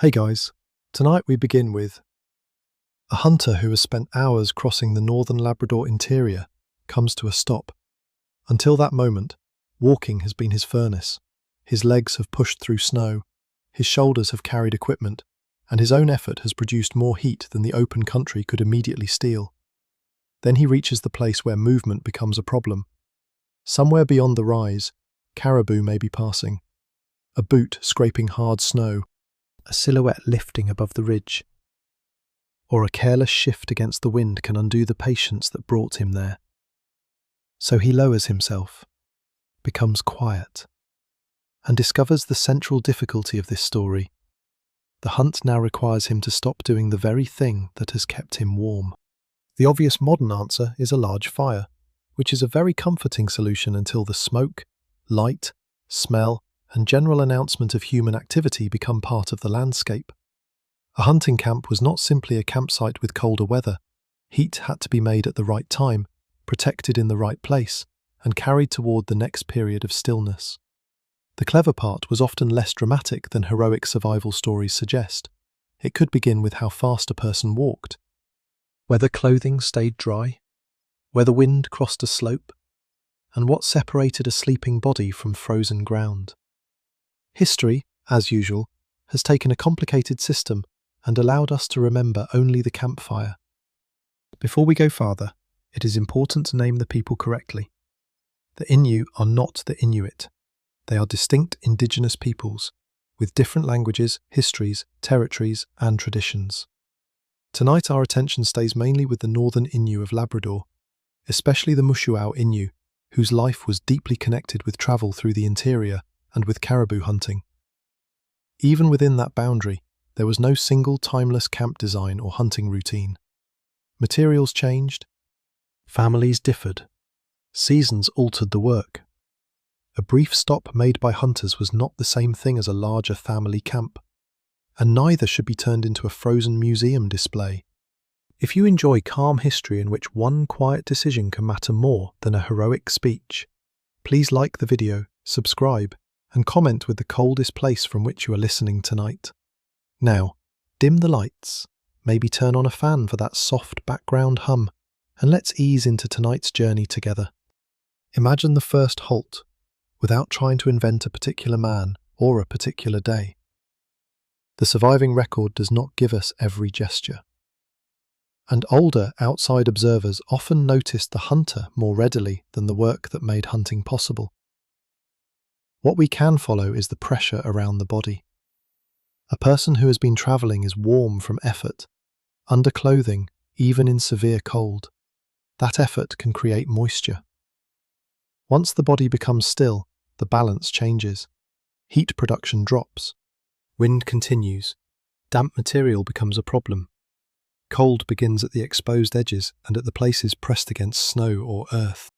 Hey guys, tonight we begin with a hunter who has spent hours crossing the northern Labrador interior comes to a stop. Until that moment, walking has been his furnace. His legs have pushed through snow, his shoulders have carried equipment, and his own effort has produced more heat than the open country could immediately steal. Then he reaches the place where movement becomes a problem. Somewhere beyond the rise, caribou may be passing. A boot scraping hard snow, a silhouette lifting above the ridge, or a careless shift against the wind can undo the patience that brought him there. So he lowers himself, becomes quiet, and discovers the central difficulty of this story. The hunt now requires him to stop doing the very thing that has kept him warm. The obvious modern answer is a large fire, which is a very comforting solution until the smoke, light, smell, and general announcement of human activity become part of the landscape. A hunting camp was not simply a campsite with colder weather. Heat had to be made at the right time, protected in the right place, and carried toward the next period of stillness. The clever part was often less dramatic than heroic survival stories suggest. It could begin with how fast a person walked, whether clothing stayed dry, whether wind crossed a slope, and what separated a sleeping body from frozen ground. History, as usual, has taken a complicated system and allowed us to remember only the campfire. Before we go farther, it is important to name the people correctly. The Innu are not the Inuit. They are distinct indigenous peoples, with different languages, histories, territories, and traditions. Tonight our attention stays mainly with the northern Innu of Labrador, especially the Mushuau Innu, whose life was deeply connected with travel through the interior and with caribou hunting. Even within that boundary, there was no single timeless camp design or hunting routine. Materials changed, families differed, seasons altered the work. A brief stop made by hunters was not the same thing as a larger family camp, and neither should be turned into a frozen museum display. If you enjoy calm history in which one quiet decision can matter more than a heroic speech, please like the video, subscribe, and comment with the coldest place from which you are listening tonight. Now, dim the lights, maybe turn on a fan for that soft background hum, and let's ease into tonight's journey together. Imagine the first halt, without trying to invent a particular man or a particular day. The surviving record does not give us every gesture. And older outside observers often noticed the hunter more readily than the work that made hunting possible. What we can follow is the pressure around the body. A person who has been travelling is warm from effort, under clothing, even in severe cold. That effort can create moisture. Once the body becomes still, the balance changes. Heat production drops. Wind continues. Damp material becomes a problem. Cold begins at the exposed edges and at the places pressed against snow or earth.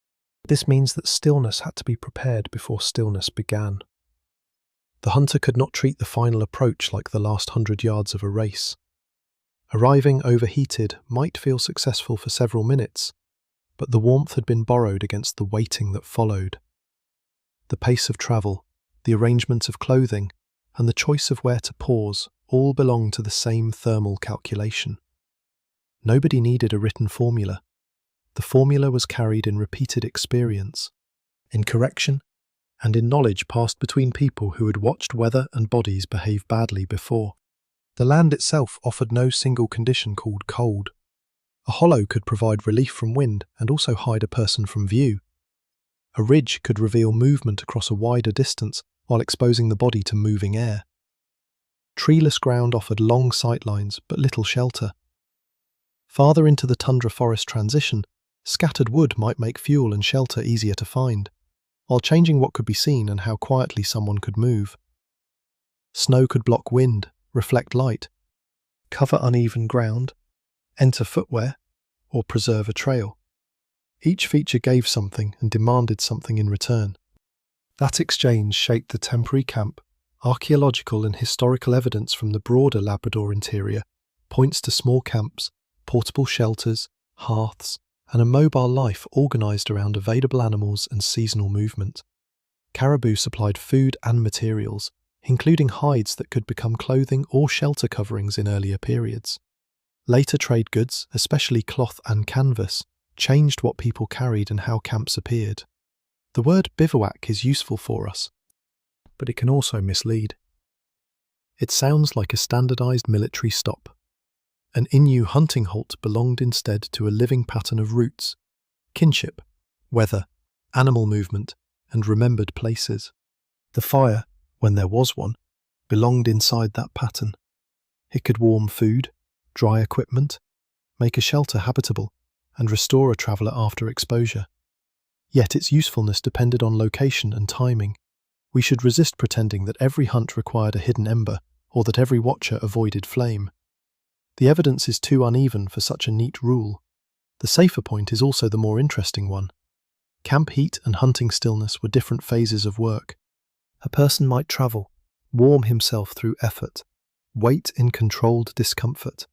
This means that stillness had to be prepared before stillness began. The hunter could not treat the final approach like the last 100 yards of a race. Arriving overheated might feel successful for several minutes, but the warmth had been borrowed against the waiting that followed. The pace of travel, the arrangement of clothing, and the choice of where to pause all belong to the same thermal calculation. Nobody needed a written formula. The formula was carried in repeated experience, in correction, and in knowledge passed between people who had watched weather and bodies behave badly before. The land itself offered no single condition called cold. A hollow could provide relief from wind and also hide a person from view. A ridge could reveal movement across a wider distance while exposing the body to moving air. Treeless ground offered long sightlines but little shelter. Farther into the tundra forest transition, scattered wood might make fuel and shelter easier to find, while changing what could be seen and how quietly someone could move. Snow could block wind, reflect light, cover uneven ground, enter footwear, or preserve a trail. Each feature gave something and demanded something in return. That exchange shaped the temporary camp. Archaeological and historical evidence from the broader Labrador interior points to small camps, portable shelters, hearths, and a mobile life organised around available animals and seasonal movement. Caribou supplied food and materials, including hides that could become clothing or shelter coverings in earlier periods. Later trade goods, especially cloth and canvas, changed what people carried and how camps appeared. The word bivouac is useful for us, but it can also mislead. It sounds like a standardized military stop. An Innu hunting halt belonged instead to a living pattern of roots, kinship, weather, animal movement, and remembered places. The fire, when there was one, belonged inside that pattern. It could warm food, dry equipment, make a shelter habitable, and restore a traveller after exposure. Yet its usefulness depended on location and timing. We should resist pretending that every hunt required a hidden ember, or that every watcher avoided flame. The evidence is too uneven for such a neat rule. The safer point is also the more interesting one. Camp heat and hunting stillness were different phases of work. A person might travel, warm himself through effort, wait in controlled discomfort,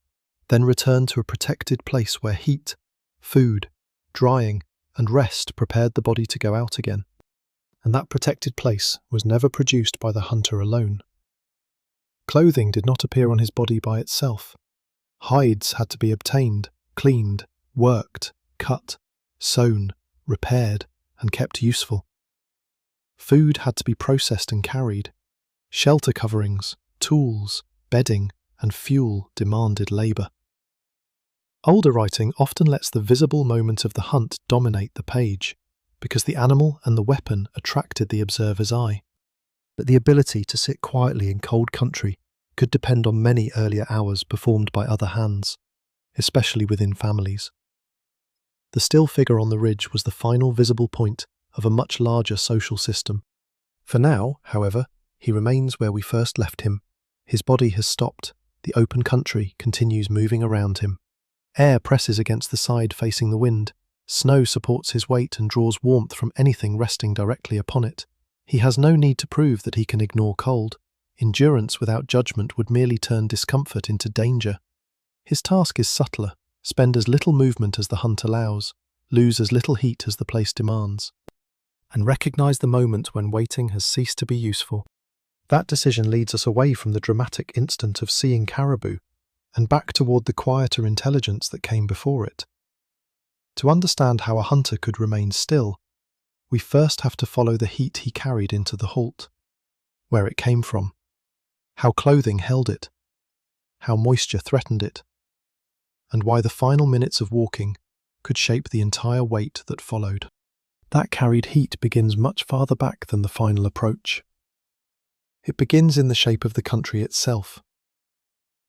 then return to a protected place where heat, food, drying, and rest prepared the body to go out again. And that protected place was never produced by the hunter alone. Clothing did not appear on his body by itself. Hides had to be obtained, cleaned, worked, cut, sewn, repaired, and kept useful. Food had to be processed and carried. Shelter coverings, tools, bedding, and fuel demanded labour. Older writing often lets the visible moment of the hunt dominate the page, because the animal and the weapon attracted the observer's eye. But the ability to sit quietly in cold country could depend on many earlier hours performed by other hands, especially within families. The still figure on the ridge was the final visible point of a much larger social system. For now, however, he remains where we first left him. His body has stopped, the open country continues moving around him. Air presses against the side facing the wind, snow supports his weight and draws warmth from anything resting directly upon it. He has no need to prove that he can ignore cold. Endurance without judgment would merely turn discomfort into danger. His task is subtler: spend as little movement as the hunt allows, lose as little heat as the place demands, and recognize the moment when waiting has ceased to be useful. That decision leads us away from the dramatic instant of seeing caribou and back toward the quieter intelligence that came before it. To understand how a hunter could remain still, we first have to follow the heat he carried into the halt, where it came from, how clothing held it, how moisture threatened it, and why the final minutes of walking could shape the entire wait that followed. That carried heat begins much farther back than the final approach. It begins in the shape of the country itself,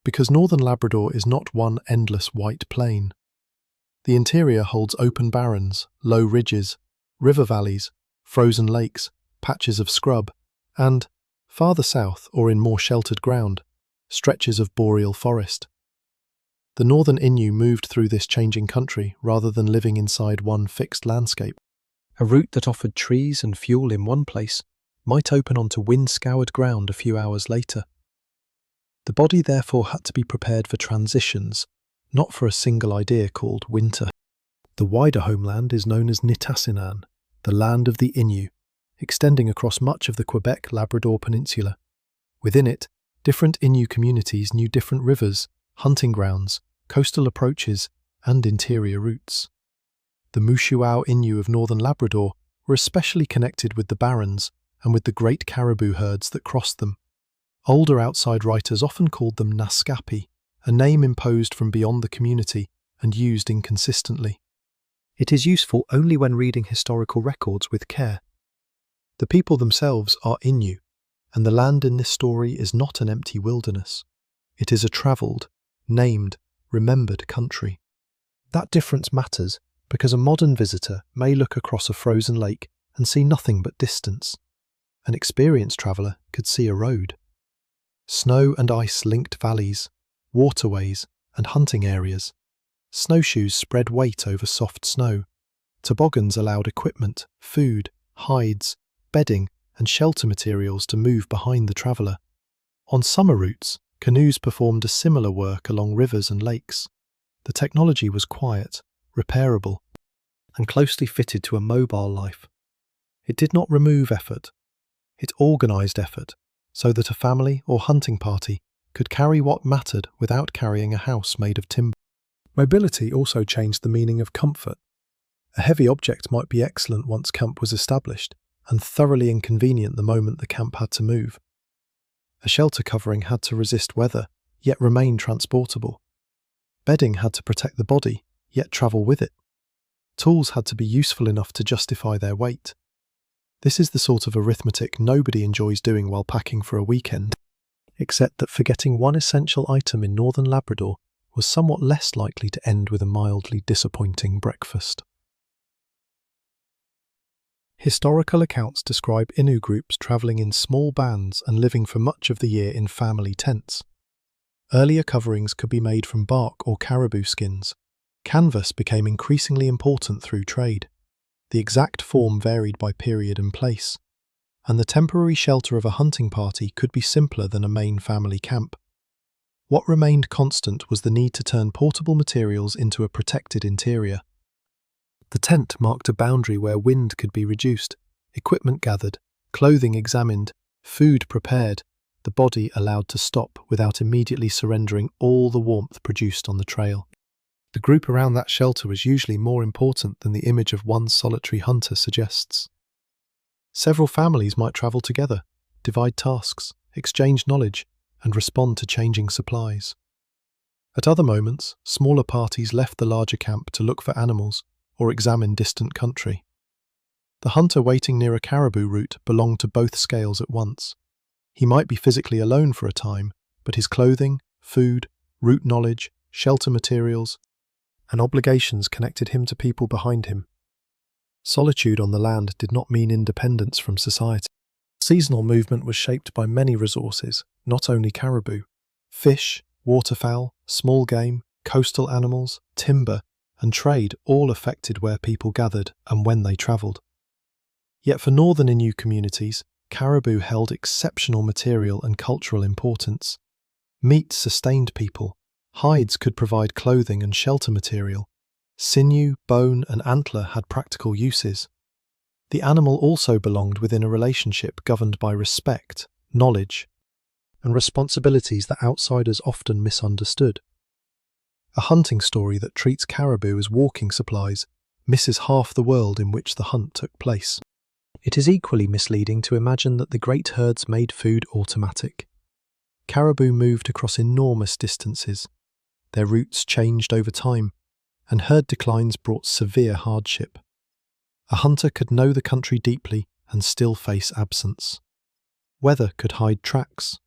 because northern Labrador is not one endless white plain. The interior holds open barrens, low ridges, river valleys, frozen lakes, patches of scrub, and, farther south or in more sheltered ground, stretches of boreal forest. The northern Innu moved through this changing country rather than living inside one fixed landscape. A route that offered trees and fuel in one place might open onto wind-scoured ground a few hours later. The body therefore had to be prepared for transitions, not for a single idea called winter. The wider homeland is known as Nitassinan, the land of the Innu, extending across much of the Quebec-Labrador peninsula. Within it, different Innu communities knew different rivers, hunting grounds, coastal approaches, and interior routes. The Mushuau Innu of northern Labrador were especially connected with the barrens and with the great caribou herds that crossed them. Older outside writers often called them Naskapi, a name imposed from beyond the community and used inconsistently. It is useful only when reading historical records with care. The people themselves are Innu, and the land in this story is not an empty wilderness. It is a travelled, named, remembered country. That difference matters because a modern visitor may look across a frozen lake and see nothing but distance. An experienced traveller could see a road. Snow and ice linked valleys, waterways, and hunting areas. Snowshoes spread weight over soft snow. Toboggans allowed equipment, food, hides, bedding, and shelter materials to move behind the traveller. On summer routes, canoes performed a similar work along rivers and lakes. The technology was quiet, repairable, and closely fitted to a mobile life. It did not remove effort. It organised effort, so that a family or hunting party could carry what mattered without carrying a house made of timber. Mobility also changed the meaning of comfort. A heavy object might be excellent once camp was established, and thoroughly inconvenient the moment the camp had to move. A shelter covering had to resist weather, yet remain transportable. Bedding had to protect the body, yet travel with it. Tools had to be useful enough to justify their weight. This is the sort of arithmetic nobody enjoys doing while packing for a weekend, except that forgetting one essential item in northern Labrador was somewhat less likely to end with a mildly disappointing breakfast. Historical accounts describe Innu groups travelling in small bands and living for much of the year in family tents. Earlier coverings could be made from bark or caribou skins. Canvas became increasingly important through trade. The exact form varied by period and place, and the temporary shelter of a hunting party could be simpler than a main family camp. What remained constant was the need to turn portable materials into a protected interior. The tent marked a boundary where wind could be reduced, equipment gathered, clothing examined, food prepared, the body allowed to stop without immediately surrendering all the warmth produced on the trail. The group around that shelter was usually more important than the image of one solitary hunter suggests. Several families might travel together, divide tasks, exchange knowledge, and respond to changing supplies. At other moments, smaller parties left the larger camp to look for animals or examine distant country. The hunter waiting near a caribou route belonged to both scales at once. He might be physically alone for a time, but his clothing, food, route knowledge, shelter materials, and obligations connected him to people behind him. Solitude on the land did not mean independence from society. Seasonal movement was shaped by many resources, not only caribou. Fish, waterfowl, small game, coastal animals, timber, and trade all affected where people gathered and when they travelled. Yet for northern Innu communities, caribou held exceptional material and cultural importance. Meat sustained people. Hides could provide clothing and shelter material. Sinew, bone, and antler had practical uses. The animal also belonged within a relationship governed by respect, knowledge, and responsibilities that outsiders often misunderstood. A hunting story that treats caribou as walking supplies misses half the world in which the hunt took place. It is equally misleading to imagine that the great herds made food automatic. Caribou moved across enormous distances. Their routes changed over time, and herd declines brought severe hardship. A hunter could know the country deeply and still face absence. Weather could hide tracks.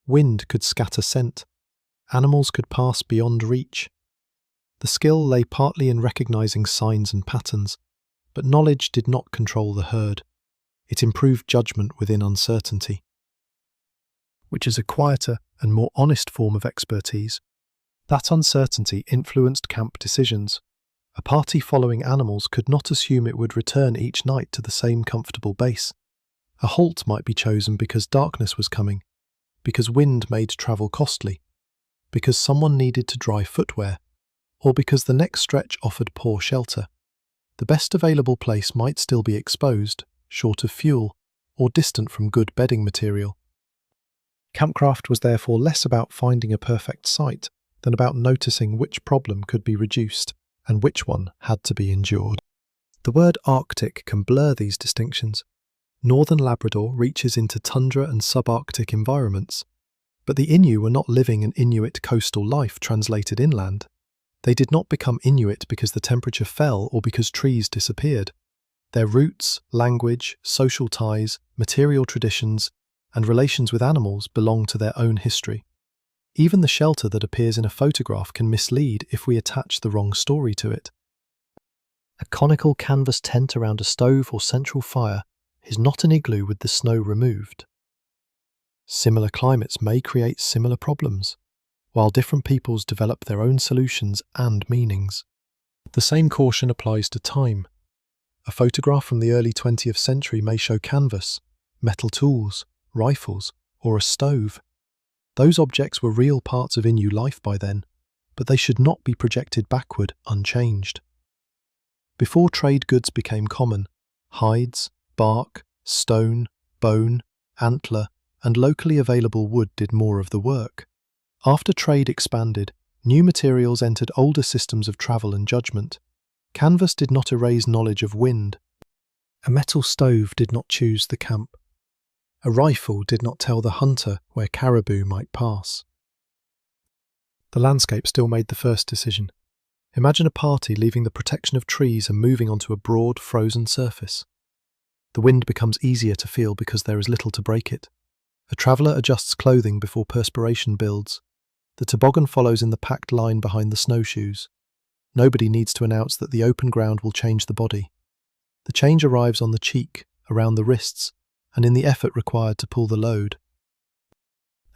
Wind could scatter scent. Animals could pass beyond reach. The skill lay partly in recognizing signs and patterns, but knowledge did not control the herd. It improved judgment within uncertainty, which is a quieter and more honest form of expertise. That uncertainty influenced camp decisions. A party following animals could not assume it would return each night to the same comfortable base. A halt might be chosen because darkness was coming, because wind made travel costly, because someone needed to dry footwear, or because the next stretch offered poor shelter. The best available place might still be exposed, short of fuel, or distant from good bedding material. Campcraft was therefore less about finding a perfect site than about noticing which problem could be reduced and which one had to be endured. The word Arctic can blur these distinctions. Northern Labrador reaches into tundra and subarctic environments, but the Innu were not living an Inuit coastal life translated inland. They did not become Inuit because the temperature fell or because trees disappeared. Their roots, language, social ties, material traditions, and relations with animals belong to their own history. Even the shelter that appears in a photograph can mislead if we attach the wrong story to it. A conical canvas tent around a stove or central fire is not an igloo with the snow removed. Similar climates may create similar problems, while different peoples develop their own solutions and meanings. The same caution applies to time. A photograph from the early 20th century may show canvas, metal tools, rifles, or a stove. Those objects were real parts of Innu life by then, but they should not be projected backward unchanged. Before trade goods became common, hides, bark, stone, bone, antler, and locally available wood did more of the work. After trade expanded, new materials entered older systems of travel and judgment. Canvas did not erase knowledge of wind. A metal stove did not choose the camp. A rifle did not tell the hunter where caribou might pass. The landscape still made the first decision. Imagine a party leaving the protection of trees and moving onto a broad, frozen surface. The wind becomes easier to feel because there is little to break it. A traveller adjusts clothing before perspiration builds. The toboggan follows in the packed line behind the snowshoes. Nobody needs to announce that the open ground will change the body. The change arrives on the cheek, around the wrists, and in the effort required to pull the load.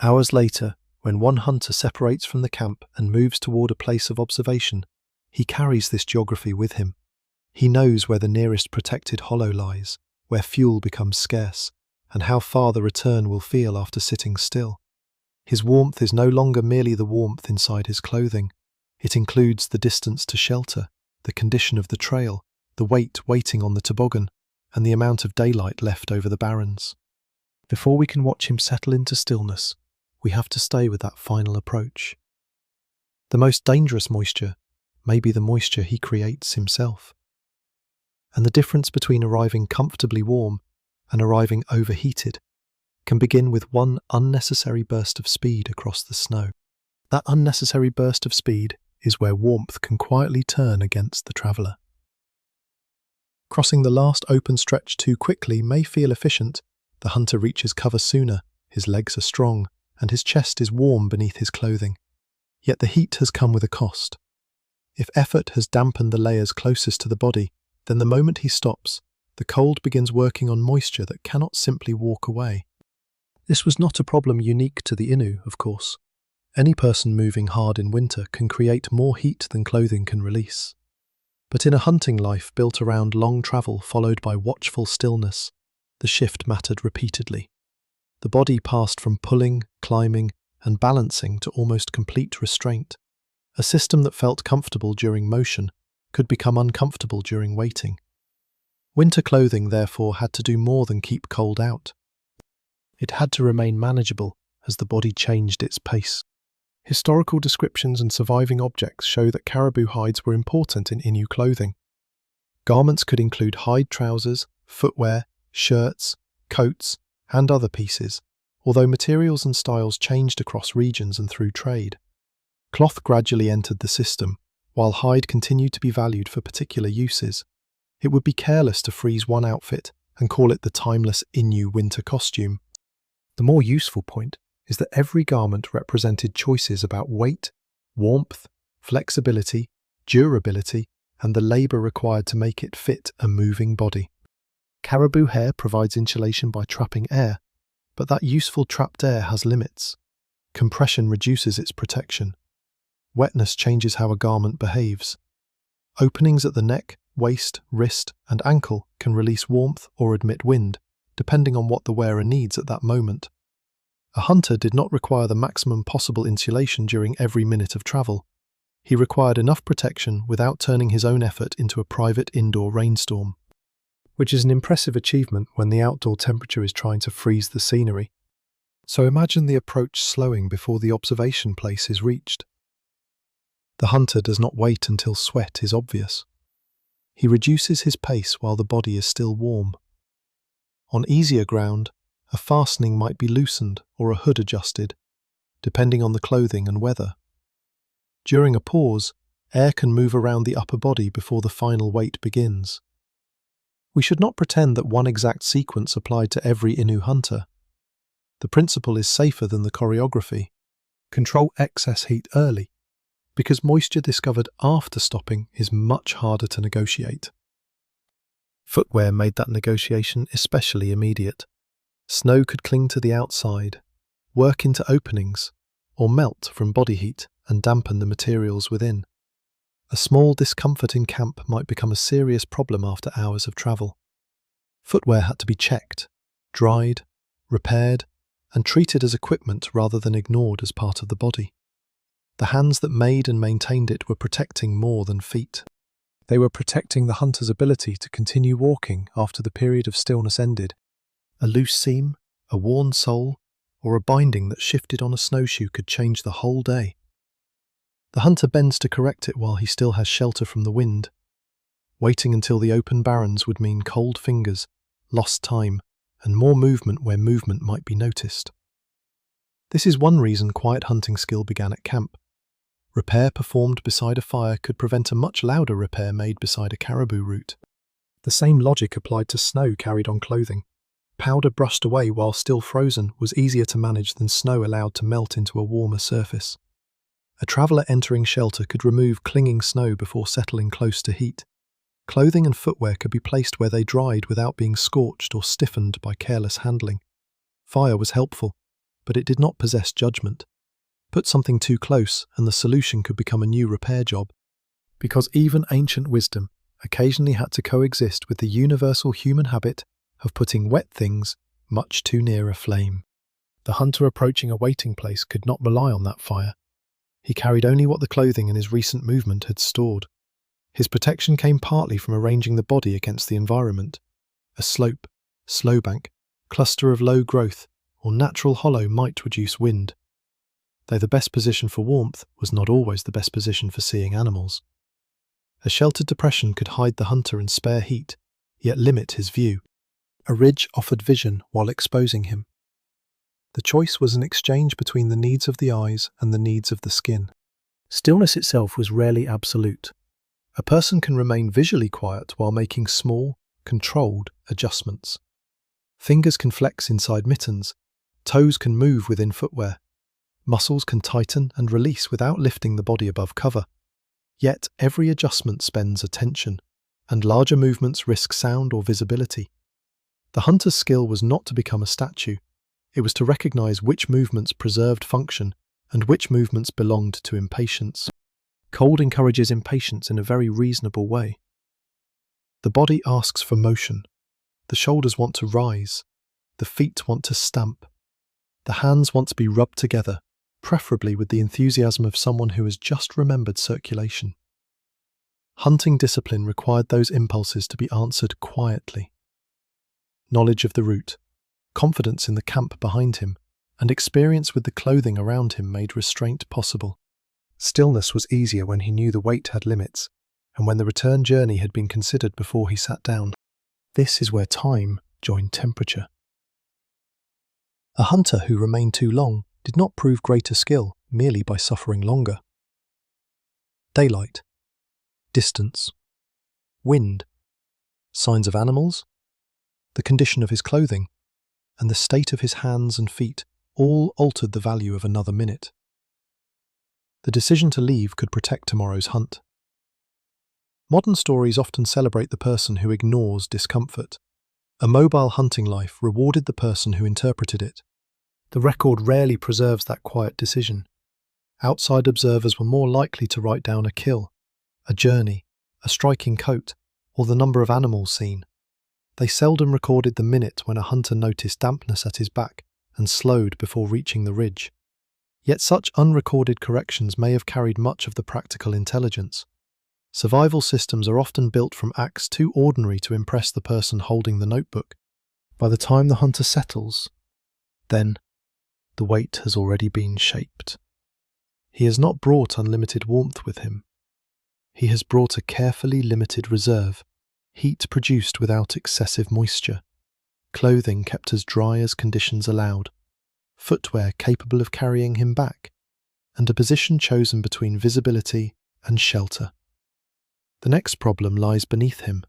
Hours later, when one hunter separates from the camp and moves toward a place of observation, he carries this geography with him. He knows where the nearest protected hollow lies, where fuel becomes scarce, and how far the return will feel after sitting still. His warmth is no longer merely the warmth inside his clothing. It includes the distance to shelter, the condition of the trail, the weight waiting on the toboggan, and the amount of daylight left over the barrens. Before we can watch him settle into stillness, we have to stay with that final approach. The most dangerous moisture may be the moisture he creates himself. And the difference between arriving comfortably warm and arriving overheated can begin with one unnecessary burst of speed across the snow. That unnecessary burst of speed is where warmth can quietly turn against the traveller. Crossing the last open stretch too quickly may feel efficient. The hunter reaches cover sooner, his legs are strong, and his chest is warm beneath his clothing. Yet the heat has come with a cost. If effort has dampened the layers closest to the body, then the moment he stops, the cold begins working on moisture that cannot simply walk away. This was not a problem unique to the Innu, of course. Any person moving hard in winter can create more heat than clothing can release. But in a hunting life built around long travel followed by watchful stillness, the shift mattered repeatedly. The body passed from pulling, climbing, and balancing to almost complete restraint. A system that felt comfortable during motion could become uncomfortable during waiting. Winter clothing, therefore, had to do more than keep cold out. It had to remain manageable as the body changed its pace. Historical descriptions and surviving objects show that caribou hides were important in Innu clothing. Garments could include hide trousers, footwear, shirts, coats, and other pieces, although materials and styles changed across regions and through trade. Cloth gradually entered the system, while hide continued to be valued for particular uses. It would be careless to freeze one outfit and call it the timeless Innu winter costume. The more useful point is that every garment represented choices about weight, warmth, flexibility, durability, and the labour required to make it fit a moving body. Caribou hair provides insulation by trapping air, but that useful trapped air has limits. Compression reduces its protection. Wetness changes how a garment behaves. Openings at the neck, waist, wrist, and ankle can release warmth or admit wind, depending on what the wearer needs at that moment. A hunter did not require the maximum possible insulation during every minute of travel. He required enough protection without turning his own effort into a private indoor rainstorm, which is an impressive achievement when the outdoor temperature is trying to freeze the scenery. So imagine the approach slowing before the observation place is reached. The hunter does not wait until sweat is obvious. He reduces his pace while the body is still warm. On easier ground, a fastening might be loosened or a hood adjusted, depending on the clothing and weather. During a pause, air can move around the upper body before the final wait begins. We should not pretend that one exact sequence applied to every Innu hunter. The principle is safer than the choreography. Control excess heat early, because moisture discovered after stopping is much harder to negotiate. Footwear made that negotiation especially immediate. Snow could cling to the outside, work into openings, or melt from body heat and dampen the materials within. A small discomfort in camp might become a serious problem after hours of travel. Footwear had to be checked, dried, repaired, and treated as equipment rather than ignored as part of the body. The hands that made and maintained it were protecting more than feet. They were protecting the hunter's ability to continue walking after the period of stillness ended. A loose seam, a worn sole, or a binding that shifted on a snowshoe could change the whole day. The hunter bends to correct it while he still has shelter from the wind. Waiting until the open barrens would mean cold fingers, lost time, and more movement where movement might be noticed. This is one reason quiet hunting skill began at camp. Repair performed beside a fire could prevent a much louder repair made beside a caribou route. The same logic applied to snow carried on clothing. Powder brushed away while still frozen was easier to manage than snow allowed to melt into a warmer surface. A traveller entering shelter could remove clinging snow before settling close to heat. Clothing and footwear could be placed where they dried without being scorched or stiffened by careless handling. Fire was helpful, but it did not possess judgment. Put something too close and the solution could become a new repair job. Because even ancient wisdom occasionally had to coexist with the universal human habit of putting wet things much too near a flame. The hunter approaching a waiting place could not rely on that fire. He carried only what the clothing and his recent movement had stored. His protection came partly from arranging the body against the environment. A slope, snowbank, cluster of low growth, or natural hollow might reduce wind. Though the best position for warmth was not always the best position for seeing animals. A sheltered depression could hide the hunter and spare heat, yet limit his view. A ridge offered vision while exposing him. The choice was an exchange between the needs of the eyes and the needs of the skin. Stillness itself was rarely absolute. A person can remain visually quiet while making small, controlled adjustments. Fingers can flex inside mittens, toes can move within footwear, muscles can tighten and release without lifting the body above cover. Yet every adjustment spends attention, and larger movements risk sound or visibility. The hunter's skill was not to become a statue. It was to recognize which movements preserved function and which movements belonged to impatience. Cold encourages impatience in a very reasonable way. The body asks for motion. The shoulders want to rise. The feet want to stamp. The hands want to be rubbed together, preferably with the enthusiasm of someone who has just remembered circulation. Hunting discipline required those impulses to be answered quietly. Knowledge of the route, confidence in the camp behind him, and experience with the clothing around him made restraint possible. Stillness was easier when he knew the weight had limits, and when the return journey had been considered before he sat down. This is where time joined temperature. A hunter who remained too long did not prove greater skill merely by suffering longer. Daylight, distance, wind, signs of animals, the condition of his clothing, and the state of his hands and feet all altered the value of another minute. The decision to leave could protect tomorrow's hunt. Modern stories often celebrate the person who ignores discomfort. A mobile hunting life rewarded the person who interpreted it. The record rarely preserves that quiet decision. Outside observers were more likely to write down a kill, a journey, a striking coat, or the number of animals seen. They seldom recorded the minute when a hunter noticed dampness at his back and slowed before reaching the ridge. Yet such unrecorded corrections may have carried much of the practical intelligence. Survival systems are often built from acts too ordinary to impress the person holding the notebook. By the time the hunter settles, then the weight has already been shaped. He has not brought unlimited warmth with him. He has brought a carefully limited reserve, heat produced without excessive moisture, clothing kept as dry as conditions allowed, footwear capable of carrying him back, and a position chosen between visibility and shelter. The next problem lies beneath him.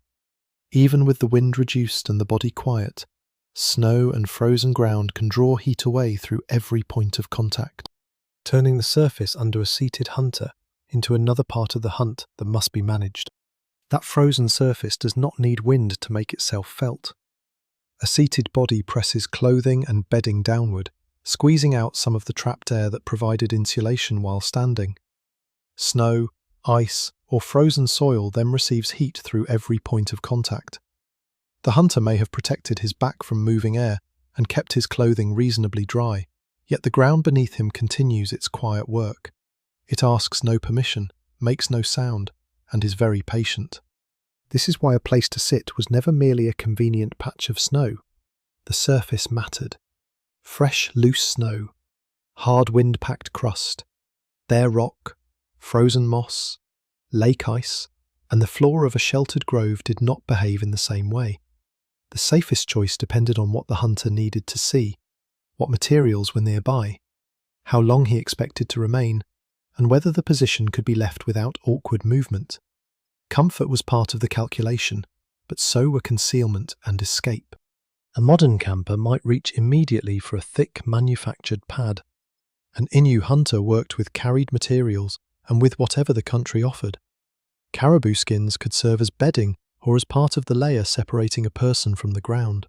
Even with the wind reduced and the body quiet, snow and frozen ground can draw heat away through every point of contact, turning the surface under a seated hunter into another part of the hunt that must be managed. That frozen surface does not need wind to make itself felt. A seated body presses clothing and bedding downward, squeezing out some of the trapped air that provided insulation while standing. Snow, ice, or frozen soil then receives heat through every point of contact. The hunter may have protected his back from moving air and kept his clothing reasonably dry, yet the ground beneath him continues its quiet work. It asks no permission, makes no sound, and is very patient. This is why a place to sit was never merely a convenient patch of snow. The surface mattered. Fresh, loose snow, hard wind-packed crust, bare rock, frozen moss, lake ice, and the floor of a sheltered grove did not behave in the same way. The safest choice depended on what the hunter needed to see, what materials were nearby, how long he expected to remain, and whether the position could be left without awkward movement. Comfort was part of the calculation, but so were concealment and escape. A modern camper might reach immediately for a thick manufactured pad. An Innu hunter worked with carried materials and with whatever the country offered. Caribou skins could serve as bedding or as part of the layer separating a person from the ground.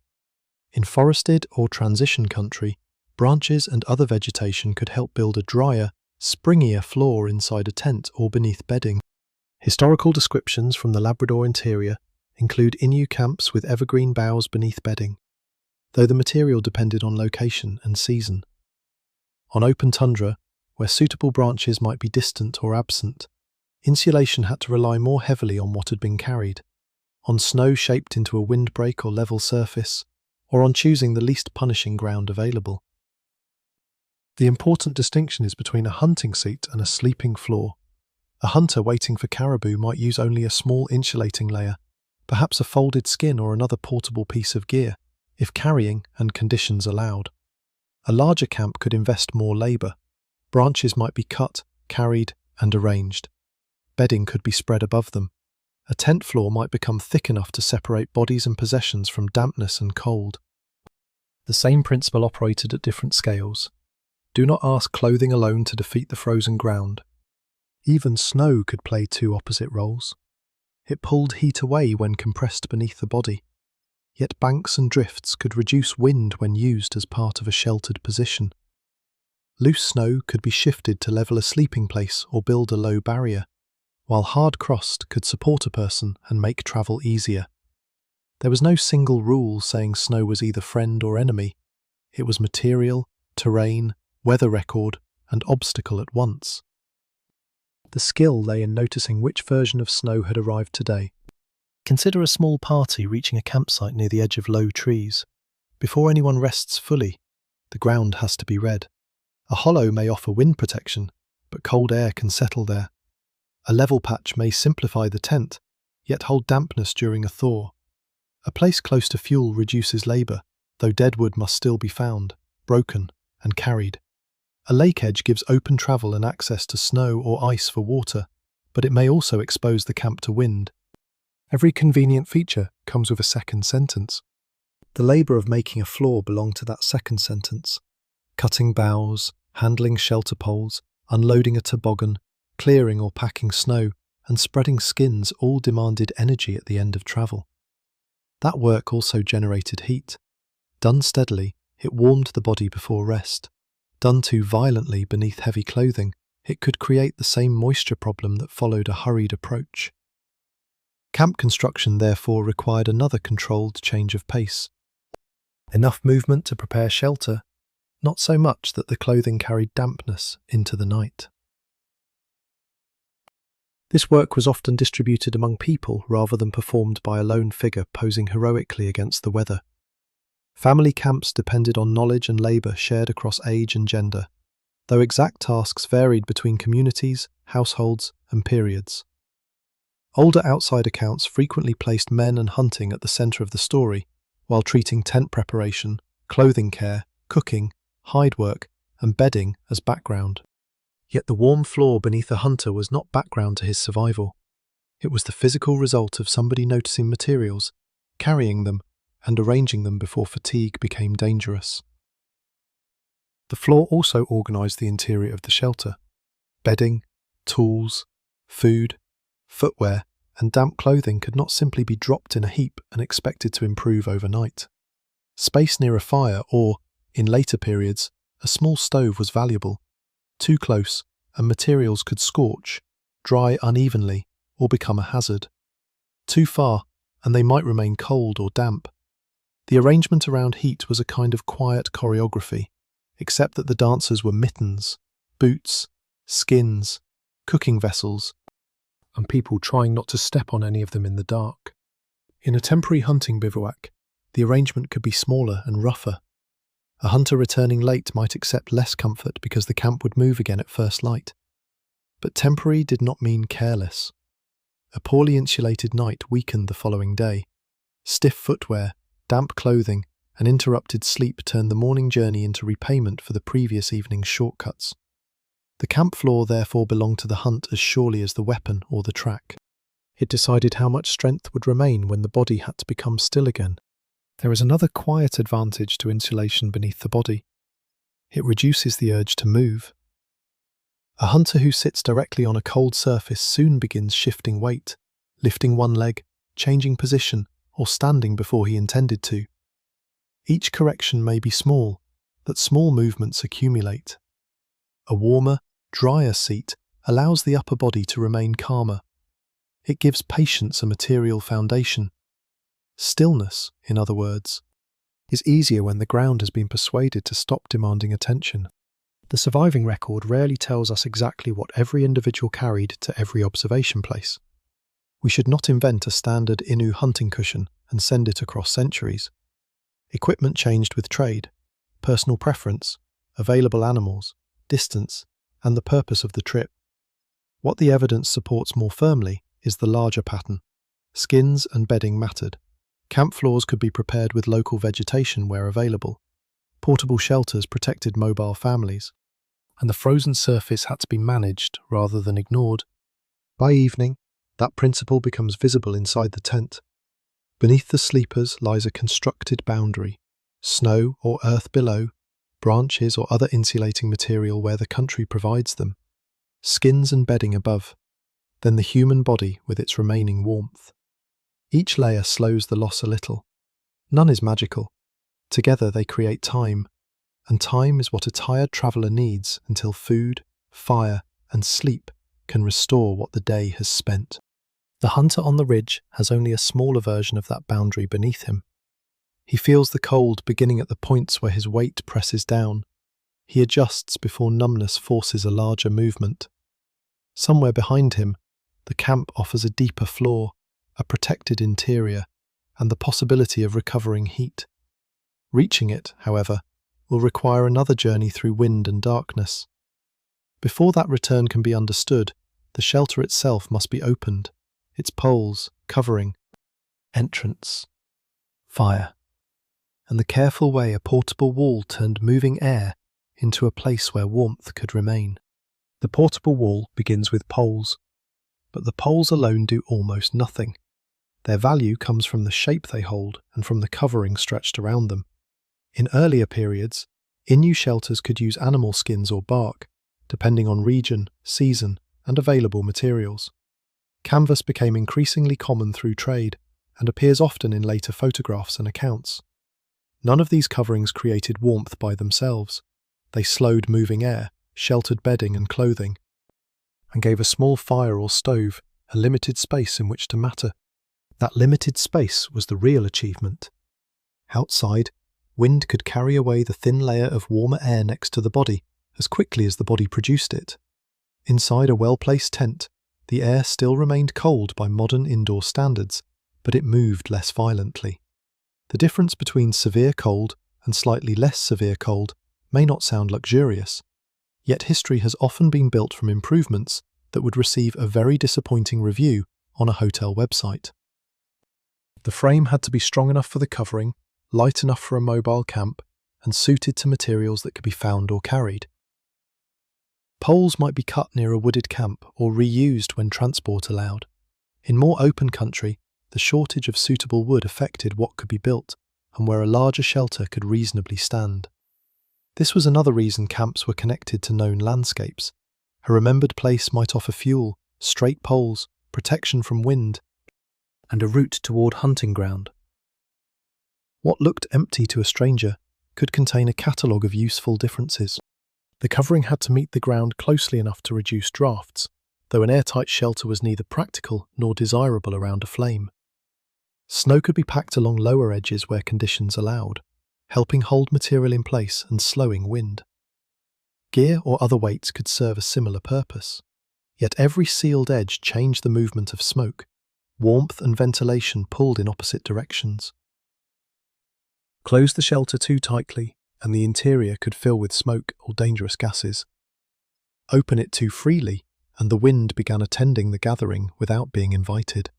In forested or transition country, branches and other vegetation could help build a drier, springier floor inside a tent or beneath bedding. Historical descriptions from the Labrador interior include Innu camps with evergreen boughs beneath bedding, though the material depended on location and season. On open tundra, where suitable branches might be distant or absent, insulation had to rely more heavily on what had been carried, on snow shaped into a windbreak or level surface, or on choosing the least punishing ground available. The important distinction is between a hunting seat and a sleeping floor. A hunter waiting for caribou might use only a small insulating layer, perhaps a folded skin or another portable piece of gear, if carrying and conditions allowed. A larger camp could invest more labour. Branches might be cut, carried, and arranged. Bedding could be spread above them. A tent floor might become thick enough to separate bodies and possessions from dampness and cold. The same principle operated at different scales. Do not ask clothing alone to defeat the frozen ground. Even snow could play two opposite roles. It pulled heat away when compressed beneath the body. Yet banks and drifts could reduce wind when used as part of a sheltered position. Loose snow could be shifted to level a sleeping place or build a low barrier, while hard crust could support a person and make travel easier. There was no single rule saying snow was either friend or enemy. It was material, terrain, weather record, and obstacle at once. The skill lay in noticing which version of snow had arrived today. Consider a small party reaching a campsite near the edge of low trees. Before anyone rests fully, the ground has to be read. A hollow may offer wind protection, but cold air can settle there. A level patch may simplify the tent, yet hold dampness during a thaw. A place close to fuel reduces labour, though dead wood must still be found, broken, and carried. A lake edge gives open travel and access to snow or ice for water, but it may also expose the camp to wind. Every convenient feature comes with a second sentence. The labour of making a floor belonged to that second sentence. Cutting boughs, handling shelter poles, unloading a toboggan, clearing or packing snow, and spreading skins all demanded energy at the end of travel. That work also generated heat. Done steadily, it warmed the body before rest. Done too violently beneath heavy clothing, it could create the same moisture problem that followed a hurried approach. Camp construction therefore required another controlled change of pace. Enough movement to prepare shelter, not so much that the clothing carried dampness into the night. This work was often distributed among people rather than performed by a lone figure posing heroically against the weather. Family camps depended on knowledge and labour shared across age and gender, though exact tasks varied between communities, households, and periods. Older outside accounts frequently placed men and hunting at the centre of the story, while treating tent preparation, clothing care, cooking, hide work, and bedding as background. Yet the warm floor beneath a hunter was not background to his survival. It was the physical result of somebody noticing materials, carrying them, and arranging them before fatigue became dangerous. The floor also organised the interior of the shelter. Bedding, tools, food, footwear, and damp clothing could not simply be dropped in a heap and expected to improve overnight. Space near a fire or, in later periods, a small stove was valuable. Too close, and materials could scorch, dry unevenly, or become a hazard. Too far, and they might remain cold or damp. The arrangement around heat was a kind of quiet choreography, except that the dancers were mittens, boots, skins, cooking vessels, and people trying not to step on any of them in the dark. In a temporary hunting bivouac, the arrangement could be smaller and rougher. A hunter returning late might accept less comfort because the camp would move again at first light. But temporary did not mean careless. A poorly insulated night weakened the following day. Stiff footwear, damp clothing, and interrupted sleep turned the morning journey into repayment for the previous evening's shortcuts. The camp floor therefore belonged to the hunt as surely as the weapon or the track. It decided how much strength would remain when the body had to become still again. There is another quiet advantage to insulation beneath the body. It reduces the urge to move. A hunter who sits directly on a cold surface soon begins shifting weight, lifting one leg, changing position, or standing before he intended to. Each correction may be small, but small movements accumulate. A warmer, drier seat allows the upper body to remain calmer. It gives patience a material foundation. Stillness, in other words, is easier when the ground has been persuaded to stop demanding attention. The surviving record rarely tells us exactly what every individual carried to every observation place. We should not invent a standard Innu hunting cushion and send it across centuries. Equipment changed with trade, personal preference, available animals, distance, and the purpose of the trip. What the evidence supports more firmly is the larger pattern. Skins and bedding mattered. Camp floors could be prepared with local vegetation where available. Portable shelters protected mobile families. And the frozen surface had to be managed rather than ignored. By evening, that principle becomes visible inside the tent. Beneath the sleepers lies a constructed boundary, snow or earth below, branches or other insulating material where the country provides them, skins and bedding above, then the human body with its remaining warmth. Each layer slows the loss a little. None is magical. Together they create time, and time is what a tired traveller needs until food, fire, and sleep can restore what the day has spent. The hunter on the ridge has only a smaller version of that boundary beneath him. He feels the cold beginning at the points where his weight presses down. He adjusts before numbness forces a larger movement. Somewhere behind him, the camp offers a deeper floor, a protected interior, and the possibility of recovering heat. Reaching it, however, will require another journey through wind and darkness. Before that return can be understood, the shelter itself must be opened, its poles, covering, entrance, fire, and the careful way a portable wall turned moving air into a place where warmth could remain. The portable wall begins with poles, but the poles alone do almost nothing. Their value comes from the shape they hold and from the covering stretched around them. In earlier periods, Innu shelters could use animal skins or bark, depending on region, season, and available materials. Canvas became increasingly common through trade and appears often in later photographs and accounts. None of these coverings created warmth by themselves. They slowed moving air, sheltered bedding and clothing, and gave a small fire or stove a limited space in which to matter. That limited space was the real achievement. Outside, wind could carry away the thin layer of warmer air next to the body as quickly as the body produced it. Inside a well-placed tent, the air still remained cold by modern indoor standards, but it moved less violently. The difference between severe cold and slightly less severe cold may not sound luxurious, yet history has often been built from improvements that would receive a very disappointing review on a hotel website. The frame had to be strong enough for the covering, light enough for a mobile camp, and suited to materials that could be found or carried. Poles might be cut near a wooded camp or reused when transport allowed. In more open country, the shortage of suitable wood affected what could be built and where a larger shelter could reasonably stand. This was another reason camps were connected to known landscapes. A remembered place might offer fuel, straight poles, protection from wind, and a route toward hunting ground. What looked empty to a stranger could contain a catalogue of useful differences. The covering had to meet the ground closely enough to reduce drafts, though an airtight shelter was neither practical nor desirable around a flame. Snow could be packed along lower edges where conditions allowed, helping hold material in place and slowing wind. Gear or other weights could serve a similar purpose, yet every sealed edge changed the movement of smoke. Warmth and ventilation pulled in opposite directions. Close the shelter too tightly, and the interior could fill with smoke or dangerous gases. Open it too freely, and the wind began attending the gathering without being invited.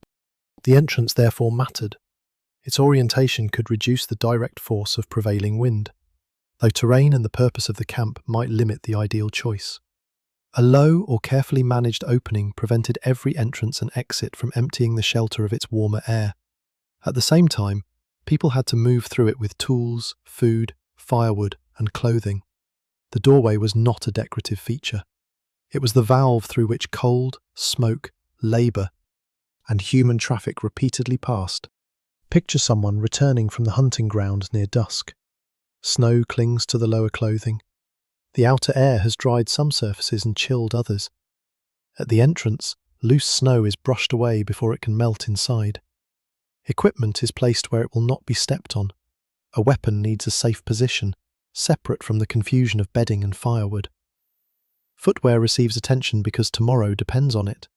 The entrance therefore mattered. Its orientation could reduce the direct force of prevailing wind, though terrain and the purpose of the camp might limit the ideal choice. A low or carefully managed opening prevented every entrance and exit from emptying the shelter of its warmer air. At the same time, people had to move through it with tools, food, firewood, and clothing. The doorway was not a decorative feature. It was the valve through which cold, smoke, labour, and human traffic repeatedly passed. Picture someone returning from the hunting grounds near dusk. Snow clings to the lower clothing. The outer air has dried some surfaces and chilled others. At the entrance, loose snow is brushed away before it can melt inside. Equipment is placed where it will not be stepped on. A weapon needs a safe position, separate from the confusion of bedding and firewood. Footwear receives attention because tomorrow depends on it.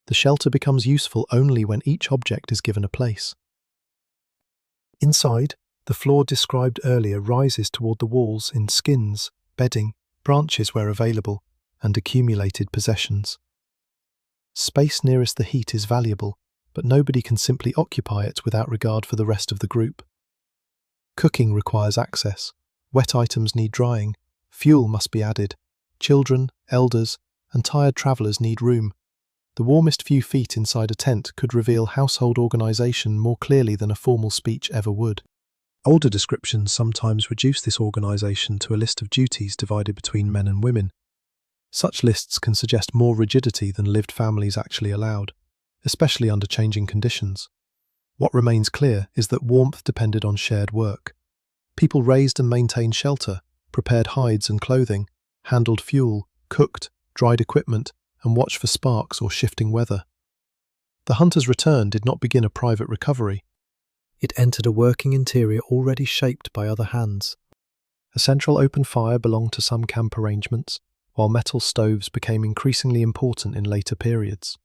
The shelter becomes useful only when each object is given a place. Inside, the floor described earlier rises toward the walls in skins, bedding, branches where available, and accumulated possessions. Space nearest the heat is valuable, but nobody can simply occupy it without regard for the rest of the group. Cooking requires access. Wet items need drying. Fuel must be added. Children, elders, and tired travellers need room. The warmest few feet inside a tent could reveal household organisation more clearly than a formal speech ever would. Older descriptions sometimes reduce this organisation to a list of duties divided between men and women. Such lists can suggest more rigidity than lived families actually allowed, especially under changing conditions. What remains clear is that warmth depended on shared work. People raised and maintained shelter, prepared hides and clothing, handled fuel, cooked, dried equipment, and watched for sparks or shifting weather. The hunter's return did not begin a private recovery. It entered a working interior already shaped by other hands. A central open fire belonged to some camp arrangements, while metal stoves became increasingly important in later periods.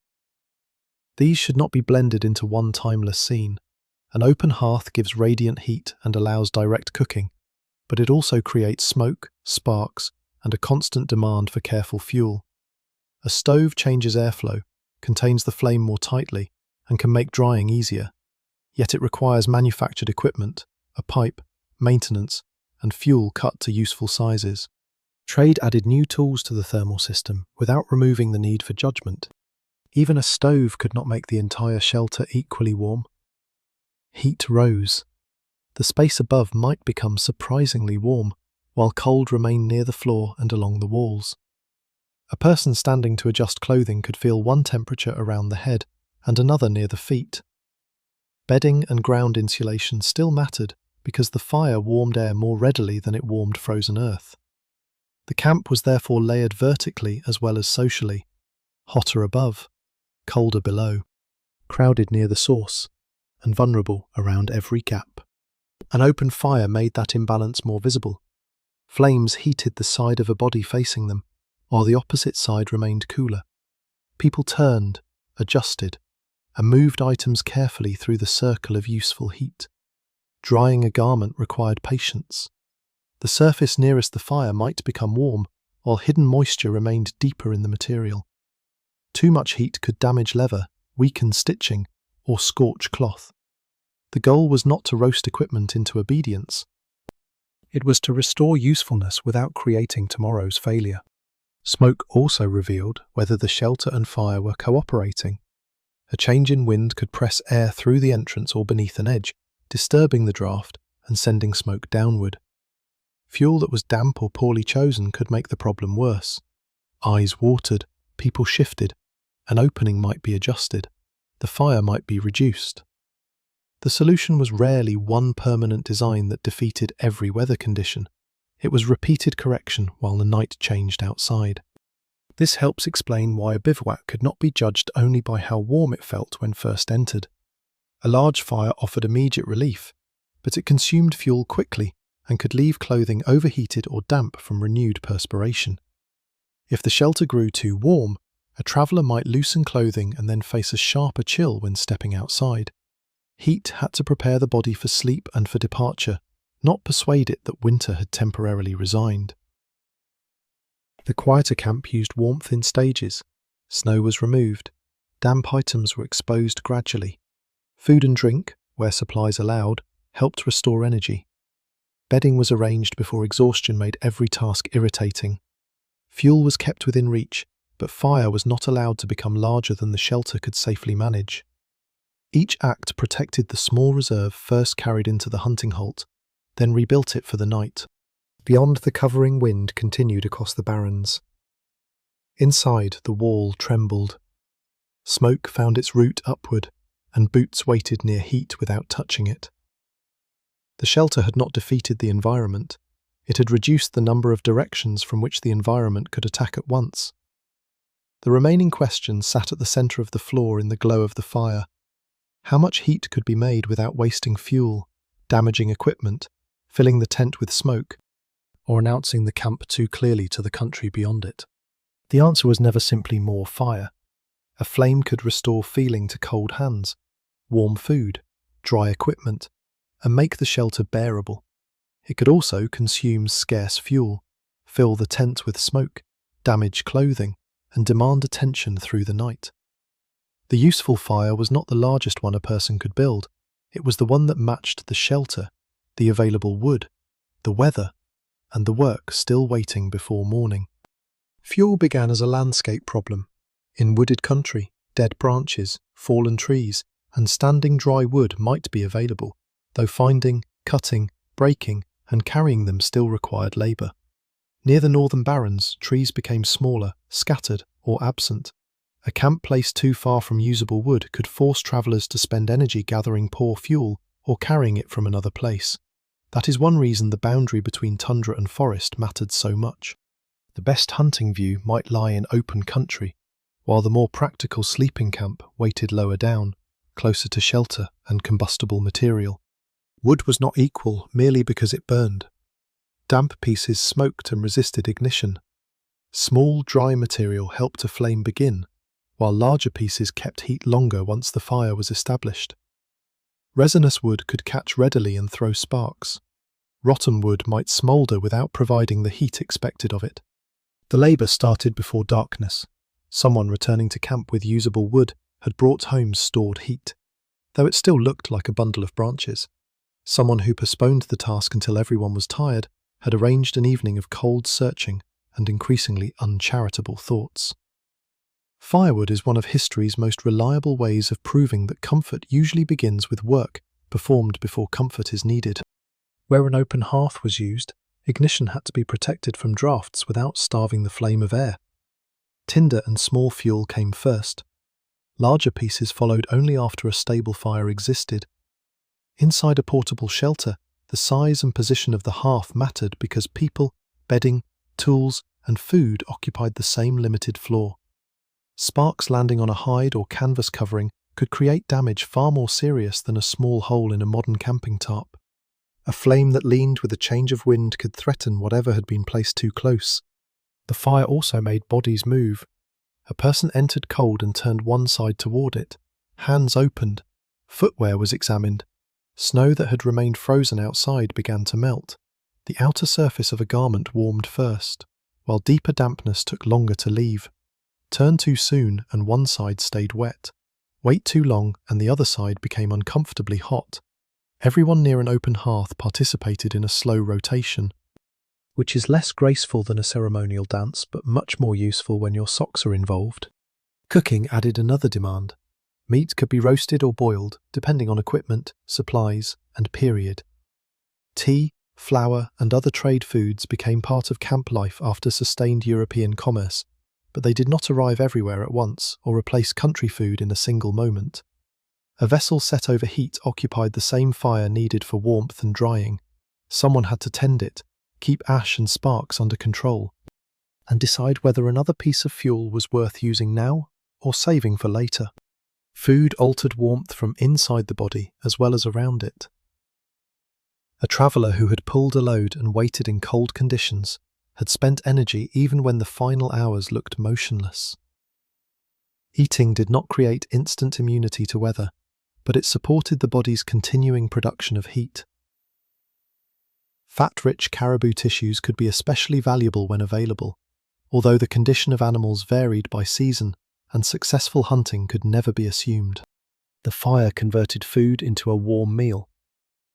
These should not be blended into one timeless scene. An open hearth gives radiant heat and allows direct cooking, but it also creates smoke, sparks, and a constant demand for careful fuel. A stove changes airflow, contains the flame more tightly, and can make drying easier. Yet it requires manufactured equipment, a pipe, maintenance, and fuel cut to useful sizes. Trade added new tools to the thermal system without removing the need for judgment. Even a stove could not make the entire shelter equally warm. Heat rose. The space above might become surprisingly warm, while cold remained near the floor and along the walls. A person standing to adjust clothing could feel one temperature around the head and another near the feet. Bedding and ground insulation still mattered because the fire warmed air more readily than it warmed frozen earth. The camp was therefore layered vertically as well as socially, hotter above, colder below, crowded near the source, and vulnerable around every gap. An open fire made that imbalance more visible. Flames heated the side of a body facing them, while the opposite side remained cooler. People turned, adjusted, and moved items carefully through the circle of useful heat. Drying a garment required patience. The surface nearest the fire might become warm, while hidden moisture remained deeper in the material. Too much heat could damage leather, weaken stitching, or scorch cloth. The goal was not to roast equipment into obedience. It was to restore usefulness without creating tomorrow's failure. Smoke also revealed whether the shelter and fire were cooperating. A change in wind could press air through the entrance or beneath an edge, disturbing the draft and sending smoke downward. Fuel that was damp or poorly chosen could make the problem worse. Eyes watered, people shifted, an opening might be adjusted, the fire might be reduced. The solution was rarely one permanent design that defeated every weather condition. It was repeated correction while the night changed outside. This helps explain why a bivouac could not be judged only by how warm it felt when first entered. A large fire offered immediate relief, but it consumed fuel quickly and could leave clothing overheated or damp from renewed perspiration. If the shelter grew too warm, a traveller might loosen clothing and then face a sharper chill when stepping outside. Heat had to prepare the body for sleep and for departure, not persuade it that winter had temporarily resigned. The quieter camp used warmth in stages. Snow was removed. Damp items were exposed gradually. Food and drink, where supplies allowed, helped restore energy. Bedding was arranged before exhaustion made every task irritating. Fuel was kept within reach, but fire was not allowed to become larger than the shelter could safely manage. Each act protected the small reserve first carried into the hunting halt, then rebuilt it for the night. Beyond, the covering wind continued across the barrens. Inside, the wall trembled. Smoke found its route upward, and boots waited near heat without touching it. The shelter had not defeated the environment. It had reduced the number of directions from which the environment could attack at once. The remaining question sat at the centre of the floor in the glow of the fire. How much heat could be made without wasting fuel, damaging equipment, filling the tent with smoke, or announcing the camp too clearly to the country beyond it? The answer was never simply more fire. A flame could restore feeling to cold hands, warm food, dry equipment, and make the shelter bearable. It could also consume scarce fuel, fill the tent with smoke, damage clothing, and demand attention through the night. The useful fire was not the largest one a person could build. It was the one that matched the shelter, the available wood, the weather, and the work still waiting before morning. Fuel began as a landscape problem. In wooded country, dead branches, fallen trees, and standing dry wood might be available, though finding, cutting, breaking, and carrying them still required labour. Near the northern barrens, trees became smaller, scattered, or absent. A camp placed too far from usable wood could force travellers to spend energy gathering poor fuel or carrying it from another place. That is one reason the boundary between tundra and forest mattered so much. The best hunting view might lie in open country, while the more practical sleeping camp waited lower down, closer to shelter and combustible material. Wood was not equal merely because it burned. Damp pieces smoked and resisted ignition. Small, dry material helped a flame begin, while larger pieces kept heat longer once the fire was established. Resinous wood could catch readily and throw sparks. Rotten wood might smoulder without providing the heat expected of it. The labour started before darkness. Someone returning to camp with usable wood had brought home stored heat, though it still looked like a bundle of branches. Someone who postponed the task until everyone was tired had arranged an evening of cold searching and increasingly uncharitable thoughts. Firewood is one of history's most reliable ways of proving that comfort usually begins with work performed before comfort is needed. Where an open hearth was used, ignition had to be protected from drafts without starving the flame of air. Tinder and small fuel came first. Larger pieces followed only after a stable fire existed. Inside a portable shelter, the size and position of the hearth mattered because people, bedding, tools, and food occupied the same limited floor. Sparks landing on a hide or canvas covering could create damage far more serious than a small hole in a modern camping tarp. A flame that leaned with a change of wind could threaten whatever had been placed too close. The fire also made bodies move. A person entered cold and turned one side toward it. Hands opened. Footwear was examined. Snow that had remained frozen outside began to melt. The outer surface of a garment warmed first, while deeper dampness took longer to leave. Turn too soon and one side stayed wet. Wait too long and the other side became uncomfortably hot. Everyone near an open hearth participated in a slow rotation, which is less graceful than a ceremonial dance but much more useful when your socks are involved. Cooking added another demand. Meat could be roasted or boiled, depending on equipment, supplies, and period. Tea, flour, and other trade foods became part of camp life after sustained European commerce, but they did not arrive everywhere at once or replace country food in a single moment. A vessel set over heat occupied the same fire needed for warmth and drying. Someone had to tend it, keep ash and sparks under control, and decide whether another piece of fuel was worth using now or saving for later. Food altered warmth from inside the body as well as around it. A traveller who had pulled a load and waited in cold conditions had spent energy even when the final hours looked motionless. Eating did not create instant immunity to weather, but it supported the body's continuing production of heat. Fat-rich caribou tissues could be especially valuable when available, although the condition of animals varied by season and successful hunting could never be assumed. The fire converted food into a warm meal,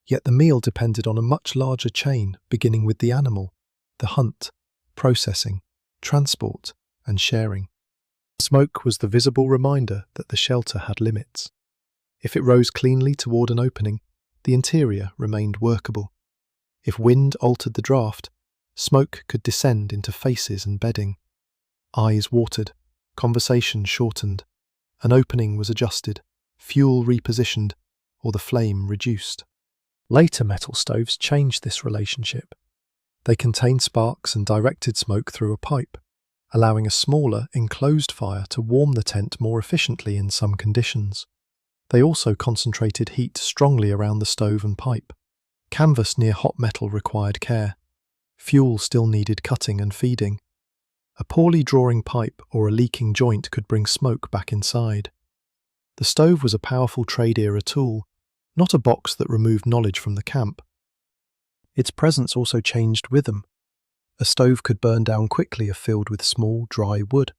yet the meal depended on a much larger chain beginning with the animal, the hunt, processing, transport, and sharing. Smoke was the visible reminder that the shelter had limits. If it rose cleanly toward an opening, the interior remained workable. If wind altered the draft, smoke could descend into faces and bedding. Eyes watered, conversation shortened, an opening was adjusted, fuel repositioned, or the flame reduced. Later metal stoves changed this relationship. They contained sparks and directed smoke through a pipe, allowing a smaller, enclosed fire to warm the tent more efficiently in some conditions. They also concentrated heat strongly around the stove and pipe. Canvas near hot metal required care. Fuel still needed cutting and feeding. A poorly drawing pipe or a leaking joint could bring smoke back inside. The stove was a powerful trade-era tool, not a box that removed knowledge from the camp. Its presence also changed rhythm. A stove could burn down quickly if filled with small, dry wood,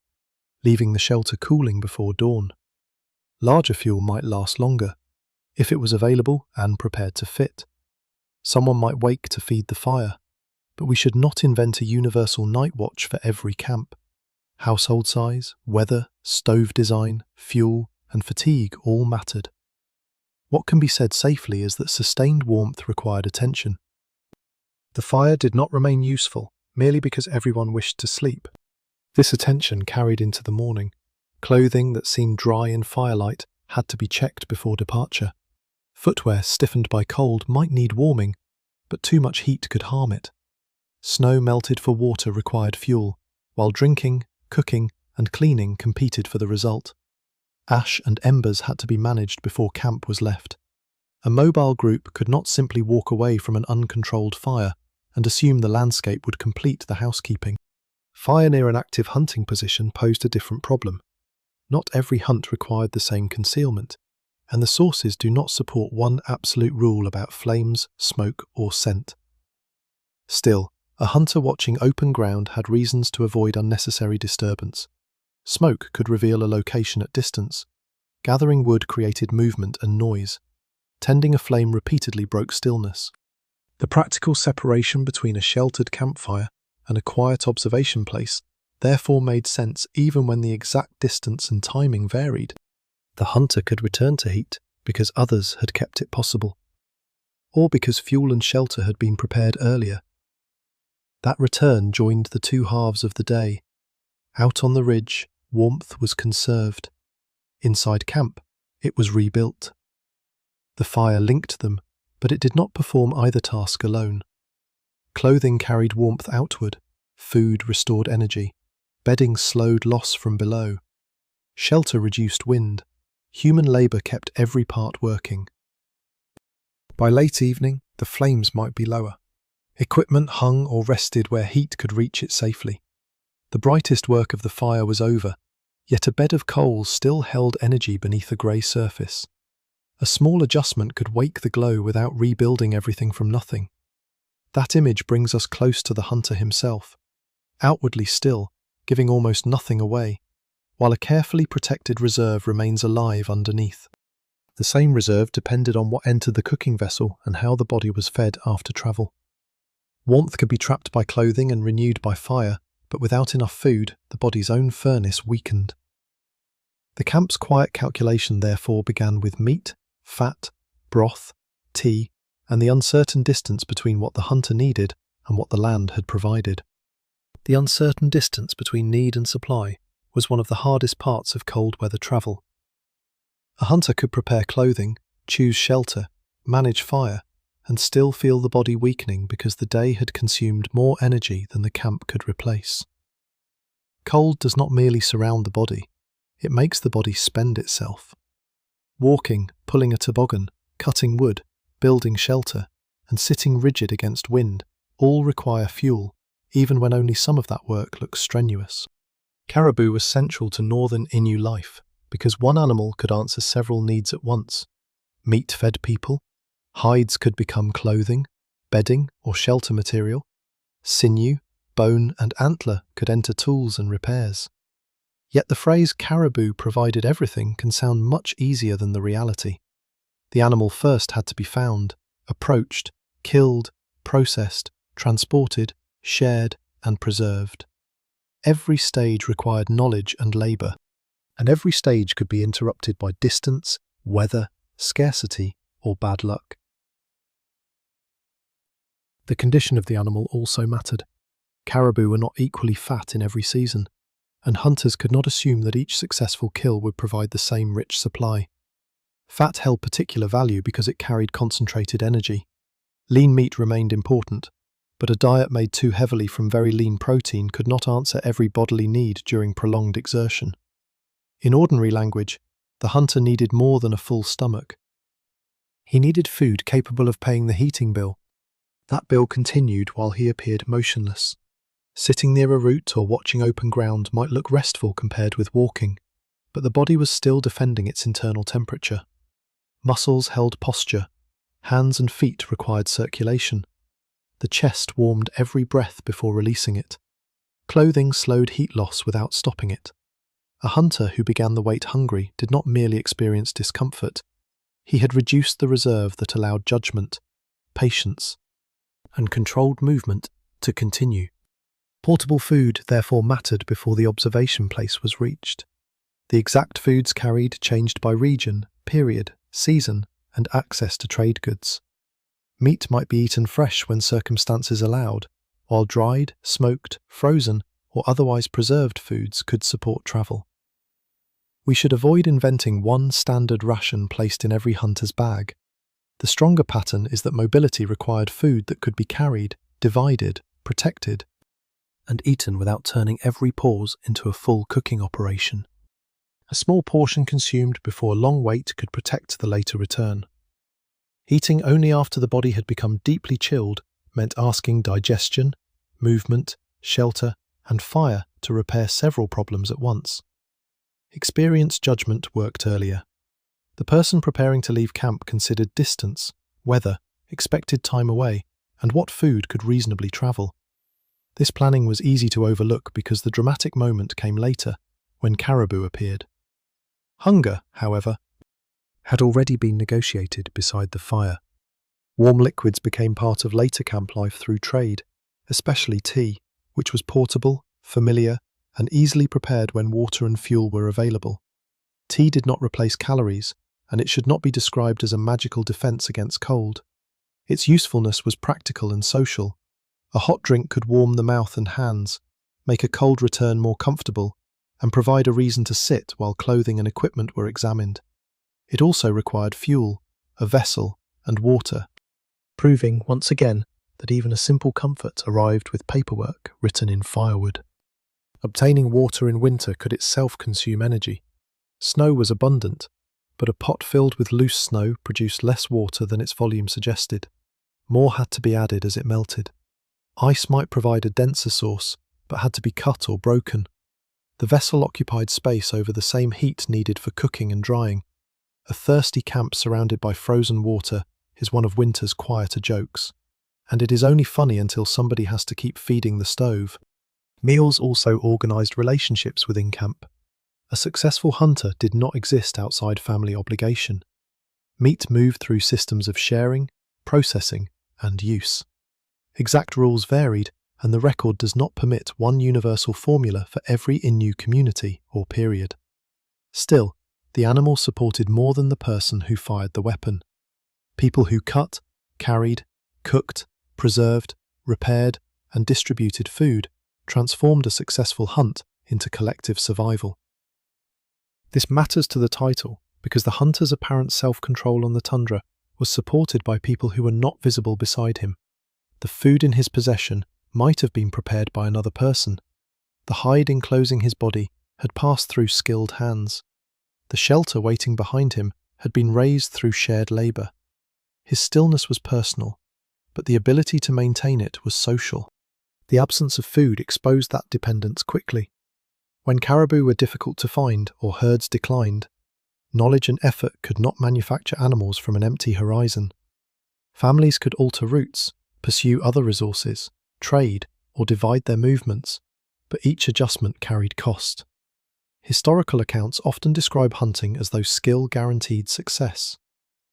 leaving the shelter cooling before dawn. Larger fuel might last longer, if it was available and prepared to fit. Someone might wake to feed the fire, but we should not invent a universal night watch for every camp. Household size, weather, stove design, fuel, and fatigue all mattered. What can be said safely is that sustained warmth required attention. The fire did not remain useful merely because everyone wished to sleep. This attention carried into the morning. Clothing that seemed dry in firelight had to be checked before departure. Footwear stiffened by cold might need warming, but too much heat could harm it. Snow melted for water required fuel, while drinking, cooking, and cleaning competed for the result. Ash and embers had to be managed before camp was left. A mobile group could not simply walk away from an uncontrolled fire and assume the landscape would complete the housekeeping. Fire near an active hunting position posed a different problem. Not every hunt required the same concealment, and the sources do not support one absolute rule about flames, smoke, or scent. Still, a hunter watching open ground had reasons to avoid unnecessary disturbance. Smoke could reveal a location at distance. Gathering wood created movement and noise. Tending a flame repeatedly broke stillness. The practical separation between a sheltered campfire and a quiet observation place therefore made sense even when the exact distance and timing varied. The hunter could return to heat because others had kept it possible, or because fuel and shelter had been prepared earlier. That return joined the two halves of the day. Out on the ridge, warmth was conserved. Inside camp, it was rebuilt. The fire linked them, but it did not perform either task alone. Clothing carried warmth outward, food restored energy, bedding slowed loss from below. Shelter reduced wind. Human labour kept every part working. By late evening, the flames might be lower. Equipment hung or rested where heat could reach it safely. The brightest work of the fire was over, yet a bed of coals still held energy beneath a grey surface. A small adjustment could wake the glow without rebuilding everything from nothing. That image brings us close to the hunter himself, outwardly still, giving almost nothing away, while a carefully protected reserve remains alive underneath. The same reserve depended on what entered the cooking vessel and how the body was fed after travel. Warmth could be trapped by clothing and renewed by fire, but without enough food, the body's own furnace weakened. The camp's quiet calculation therefore began with meat, fat, broth, tea, and the uncertain distance between what the hunter needed and what the land had provided. The uncertain distance between need and supply was one of the hardest parts of cold weather travel. A hunter could prepare clothing, choose shelter, manage fire, and still feel the body weakening because the day had consumed more energy than the camp could replace. Cold does not merely surround the body, it makes the body spend itself. Walking, pulling a toboggan, cutting wood, building shelter, and sitting rigid against wind all require fuel, even when only some of that work looks strenuous. Caribou was central to northern Innu life because one animal could answer several needs at once. Meat fed people, hides could become clothing, bedding or shelter material. Sinew, bone, and antler could enter tools and repairs. Yet the phrase caribou provided everything can sound much easier than the reality. The animal first had to be found, approached, killed, processed, transported, shared, and preserved. Every stage required knowledge and labour, and every stage could be interrupted by distance, weather, scarcity, or bad luck. The condition of the animal also mattered. Caribou were not equally fat in every season, and hunters could not assume that each successful kill would provide the same rich supply. Fat held particular value because it carried concentrated energy. Lean meat remained important, but a diet made too heavily from very lean protein could not answer every bodily need during prolonged exertion. In ordinary language, the hunter needed more than a full stomach. He needed food capable of paying the heating bill. That bill continued while he appeared motionless. Sitting near a root or watching open ground might look restful compared with walking, but the body was still defending its internal temperature. Muscles held posture. Hands and feet required circulation. The chest warmed every breath before releasing it. Clothing slowed heat loss without stopping it. A hunter who began the wait hungry did not merely experience discomfort. He had reduced the reserve that allowed judgment, patience, and controlled movement to continue. Portable food therefore mattered before the observation place was reached. The exact foods carried changed by region, period, season, and access to trade goods. Meat might be eaten fresh when circumstances allowed, while dried, smoked, frozen, or otherwise preserved foods could support travel. We should avoid inventing one standard ration placed in every hunter's bag. The stronger pattern is that mobility required food that could be carried, divided, protected, and eaten without turning every pause into a full cooking operation. A small portion consumed before a long wait could protect the later return. Eating only after the body had become deeply chilled meant asking digestion, movement, shelter, and fire to repair several problems at once. Experienced judgment worked earlier. The person preparing to leave camp considered distance, weather, expected time away, and what food could reasonably travel. This planning was easy to overlook because the dramatic moment came later, when caribou appeared. Hunger, however, had already been negotiated beside the fire. Warm liquids became part of later camp life through trade, especially tea, which was portable, familiar, and easily prepared when water and fuel were available. Tea did not replace calories, and it should not be described as a magical defense against cold. Its usefulness was practical and social. A hot drink could warm the mouth and hands, make a cold return more comfortable, and provide a reason to sit while clothing and equipment were examined. It also required fuel, a vessel, and water, proving once again that even a simple comfort arrived with paperwork written in firewood. Obtaining water in winter could itself consume energy. Snow was abundant, but a pot filled with loose snow produced less water than its volume suggested. More had to be added as it melted. Ice might provide a denser source, but had to be cut or broken. The vessel occupied space over the same heat needed for cooking and drying. A thirsty camp surrounded by frozen water is one of winter's quieter jokes, and it is only funny until somebody has to keep feeding the stove. Meals also organised relationships within camp. A successful hunter did not exist outside family obligation. Meat moved through systems of sharing, processing, and use. Exact rules varied, and the record does not permit one universal formula for every Innu community or period. Still, the animal supported more than the person who fired the weapon. People who cut, carried, cooked, preserved, repaired, and distributed food transformed a successful hunt into collective survival. This matters to the title because the hunter's apparent self-control on the tundra was supported by people who were not visible beside him. The food in his possession might have been prepared by another person. The hide enclosing his body had passed through skilled hands. The shelter waiting behind him had been raised through shared labour. His stillness was personal, but the ability to maintain it was social. The absence of food exposed that dependence quickly. When caribou were difficult to find or herds declined, knowledge and effort could not manufacture animals from an empty horizon. Families could alter routes, pursue other resources, trade, or divide their movements, but each adjustment carried cost. Historical accounts often describe hunting as though skill guaranteed success.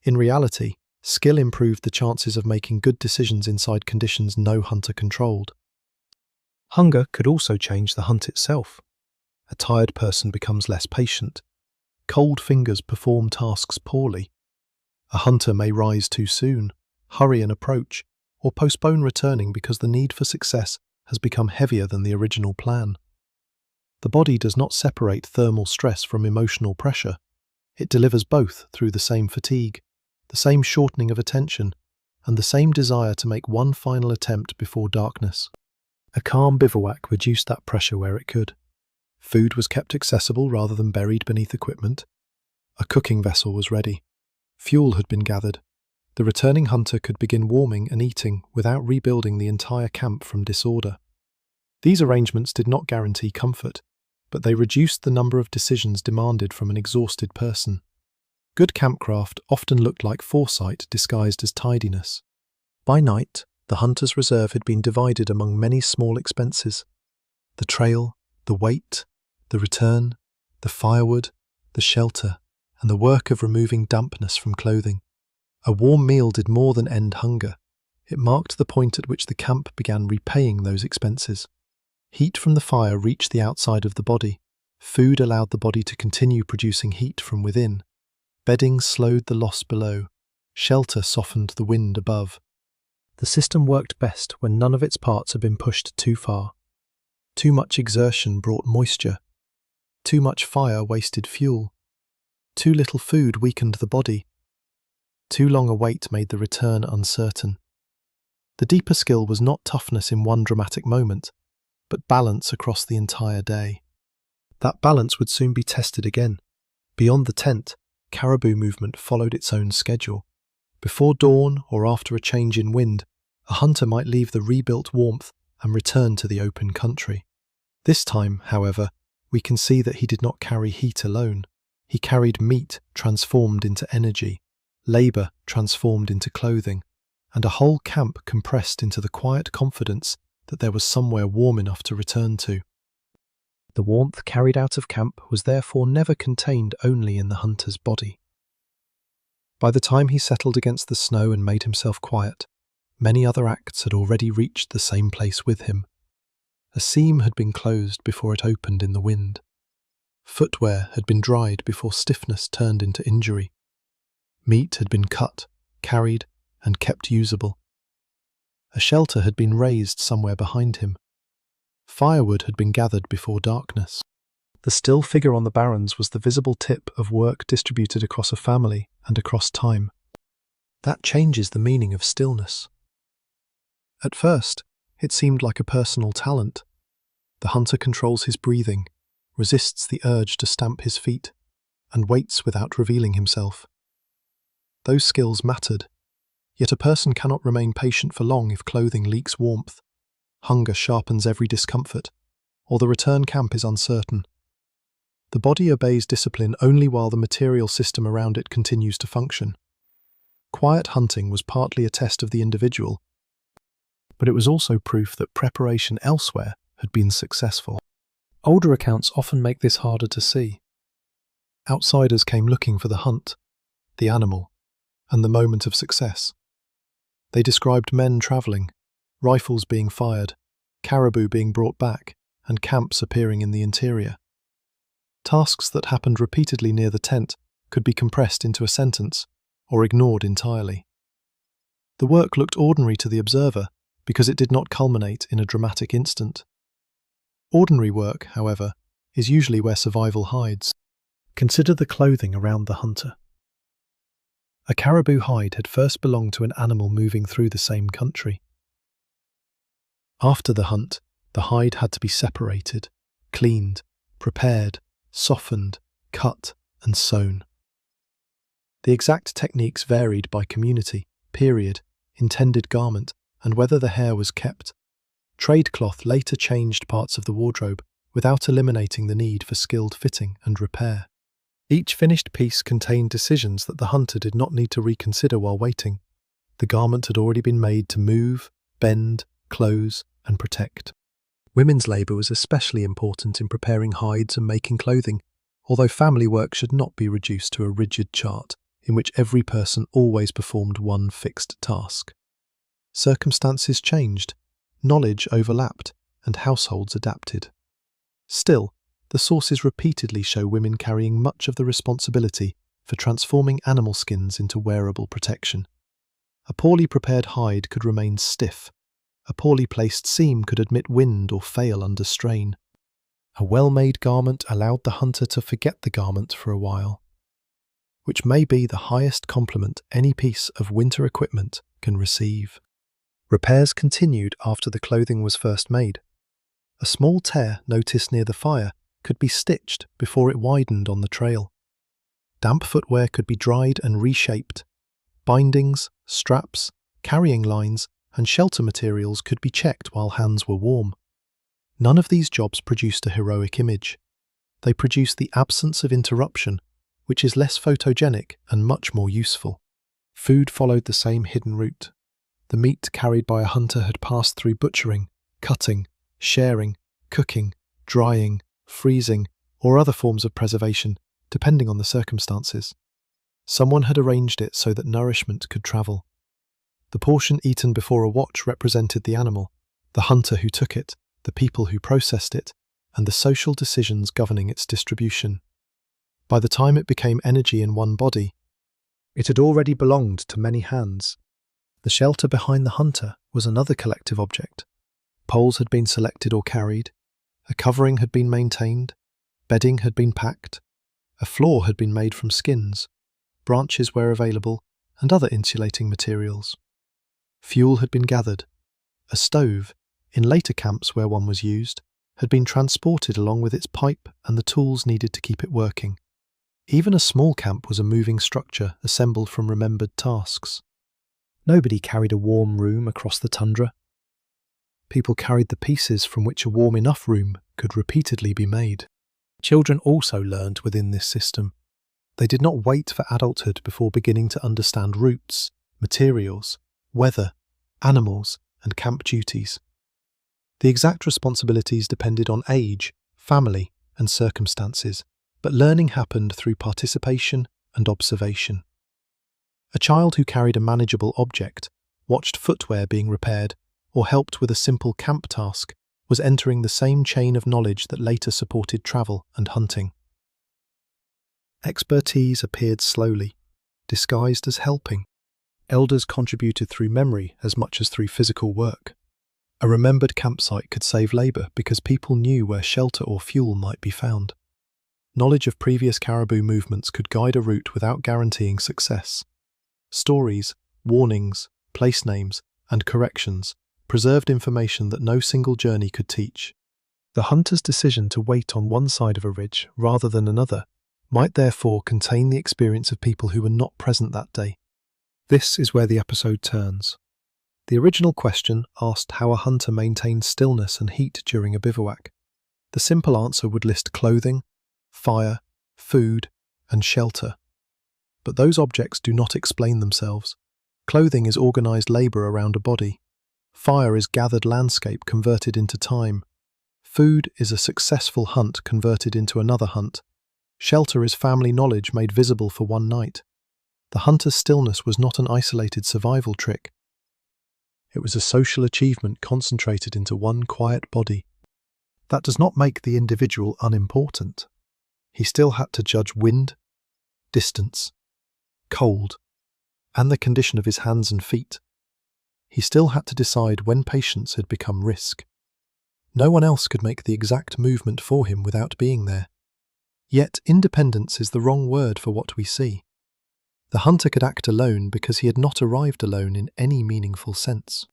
In reality, skill improved the chances of making good decisions inside conditions no hunter controlled. Hunger could also change the hunt itself. A tired person becomes less patient. Cold fingers perform tasks poorly. A hunter may rise too soon, hurry an approach, or postpone returning because the need for success has become heavier than the original plan. The body does not separate thermal stress from emotional pressure. It delivers both through the same fatigue, the same shortening of attention, and the same desire to make one final attempt before darkness. A calm bivouac reduced that pressure where it could. Food was kept accessible rather than buried beneath equipment. A cooking vessel was ready. Fuel had been gathered. The returning hunter could begin warming and eating without rebuilding the entire camp from disorder. These arrangements did not guarantee comfort, but they reduced the number of decisions demanded from an exhausted person. Good campcraft often looked like foresight disguised as tidiness. By night, the hunter's reserve had been divided among many small expenses. The trail, the wait, the return, the firewood, the shelter, and the work of removing dampness from clothing. A warm meal did more than end hunger. It marked the point at which the camp began repaying those expenses. Heat from the fire reached the outside of the body. Food allowed the body to continue producing heat from within. Bedding slowed the loss below. Shelter softened the wind above. The system worked best when none of its parts had been pushed too far. Too much exertion brought moisture. Too much fire wasted fuel. Too little food weakened the body. Too long a wait made the return uncertain. The deeper skill was not toughness in one dramatic moment, but balance across the entire day. That balance would soon be tested again. Beyond the tent, caribou movement followed its own schedule. Before dawn or after a change in wind, a hunter might leave the rebuilt warmth and return to the open country. This time, however, we can see that he did not carry heat alone. He carried meat transformed into energy, labour transformed into clothing, and a whole camp compressed into the quiet confidence that there was somewhere warm enough to return to. The warmth carried out of camp was therefore never contained only in the hunter's body. By the time he settled against the snow and made himself quiet, many other acts had already reached the same place with him. A seam had been closed before it opened in the wind. Footwear had been dried before stiffness turned into injury. Meat had been cut, carried, and kept usable. A shelter had been raised somewhere behind him. Firewood had been gathered before darkness. The still figure on the barrens was the visible tip of work distributed across a family and across time. That changes the meaning of stillness. At first, it seemed like a personal talent. The hunter controls his breathing, resists the urge to stamp his feet, and waits without revealing himself. Those skills mattered, yet a person cannot remain patient for long if clothing leaks warmth, hunger sharpens every discomfort, or the return camp is uncertain. The body obeys discipline only while the material system around it continues to function. Quiet hunting was partly a test of the individual, but it was also proof that preparation elsewhere had been successful. Older accounts often make this harder to see. Outsiders came looking for the hunt, the animal, and the moment of success. They described men travelling, rifles being fired, caribou being brought back, and camps appearing in the interior. Tasks that happened repeatedly near the tent could be compressed into a sentence or ignored entirely. The work looked ordinary to the observer because it did not culminate in a dramatic instant. Ordinary work, however, is usually where survival hides. Consider the clothing around the hunter. A caribou hide had first belonged to an animal moving through the same country. After the hunt, the hide had to be separated, cleaned, prepared, softened, cut, and sewn. The exact techniques varied by community, period, intended garment, and whether the hair was kept. Trade cloth later changed parts of the wardrobe without eliminating the need for skilled fitting and repair. Each finished piece contained decisions that the hunter did not need to reconsider while waiting. The garment had already been made to move, bend, close, and protect. Women's labour was especially important in preparing hides and making clothing, although family work should not be reduced to a rigid chart in which every person always performed one fixed task. Circumstances changed, knowledge overlapped, and households adapted. Still, the sources repeatedly show women carrying much of the responsibility for transforming animal skins into wearable protection. A poorly prepared hide could remain stiff. A poorly placed seam could admit wind or fail under strain. A well-made garment allowed the hunter to forget the garment for a while, which may be the highest compliment any piece of winter equipment can receive. Repairs continued after the clothing was first made. A small tear noticed near the fire could be stitched before it widened on the trail. Damp footwear could be dried and reshaped. Bindings, straps, carrying lines, and shelter materials could be checked while hands were warm. None of these jobs produced a heroic image. They produced the absence of interruption, which is less photogenic and much more useful. Food followed the same hidden route. The meat carried by a hunter had passed through butchering, cutting, sharing, cooking, drying, freezing, or other forms of preservation, depending on the circumstances. Someone had arranged it so that nourishment could travel. The portion eaten before a watch represented the animal, the hunter who took it, the people who processed it, and the social decisions governing its distribution. By the time it became energy in one body, it had already belonged to many hands. The shelter behind the hunter was another collective object. Poles had been selected or carried, a covering had been maintained, bedding had been packed, a floor had been made from skins, branches where available, and other insulating materials. Fuel had been gathered. A stove, in later camps where one was used, had been transported along with its pipe and the tools needed to keep it working. Even a small camp was a moving structure assembled from remembered tasks. Nobody carried a warm room across the tundra. People carried the pieces from which a warm enough room could repeatedly be made. Children also learned within this system. They did not wait for adulthood before beginning to understand routes, materials, weather, animals, and camp duties. The exact responsibilities depended on age, family, and circumstances, but learning happened through participation and observation. A child who carried a manageable object, watched footwear being repaired, or helped with a simple camp task was entering the same chain of knowledge that later supported travel and hunting. Expertise appeared slowly, disguised as helping. Elders contributed through memory as much as through physical work. A remembered campsite could save labour because people knew where shelter or fuel might be found. Knowledge of previous caribou movements could guide a route without guaranteeing success. Stories, warnings, place names, and corrections preserved information that no single journey could teach. The hunter's decision to wait on one side of a ridge rather than another might therefore contain the experience of people who were not present that day. This is where the episode turns. The original question asked how a hunter maintained stillness and heat during a bivouac. The simple answer would list clothing, fire, food, and shelter. But those objects do not explain themselves. Clothing is organised labour around a body. Fire is gathered landscape converted into time. Food is a successful hunt converted into another hunt. Shelter is family knowledge made visible for one night. The hunter's stillness was not an isolated survival trick. It was a social achievement concentrated into one quiet body. That does not make the individual unimportant. He still had to judge wind, distance, cold, and the condition of his hands and feet. He still had to decide when patience had become risk. No one else could make the exact movement for him without being there. Yet independence is the wrong word for what we see. The hunter could act alone because he had not arrived alone in any meaningful sense.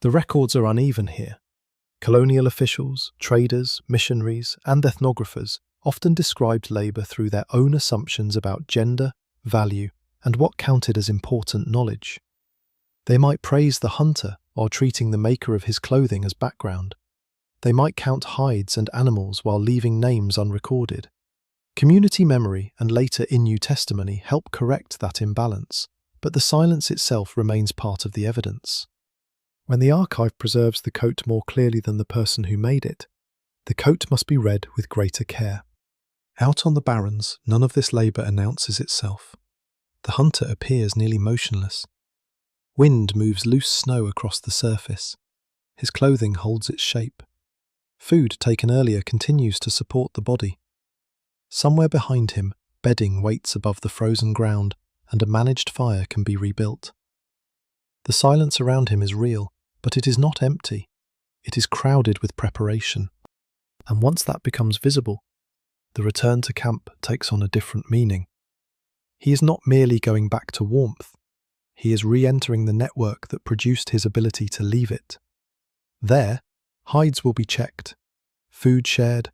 The records are uneven here. Colonial officials, traders, missionaries, and ethnographers often described labour through their own assumptions about gender, value, and what counted as important knowledge. They might praise the hunter while treating the maker of his clothing as background. They might count hides and animals while leaving names unrecorded. Community memory and later Innu testimony help correct that imbalance, but the silence itself remains part of the evidence. When the archive preserves the coat more clearly than the person who made it, the coat must be read with greater care. Out on the barrens, none of this labour announces itself. The hunter appears nearly motionless. Wind moves loose snow across the surface. His clothing holds its shape. Food taken earlier continues to support the body. Somewhere behind him, bedding waits above the frozen ground, and a managed fire can be rebuilt. The silence around him is real, but it is not empty. It is crowded with preparation. And once that becomes visible, the return to camp takes on a different meaning. He is not merely going back to warmth. He is re-entering the network that produced his ability to leave it. There, hides will be checked, food shared,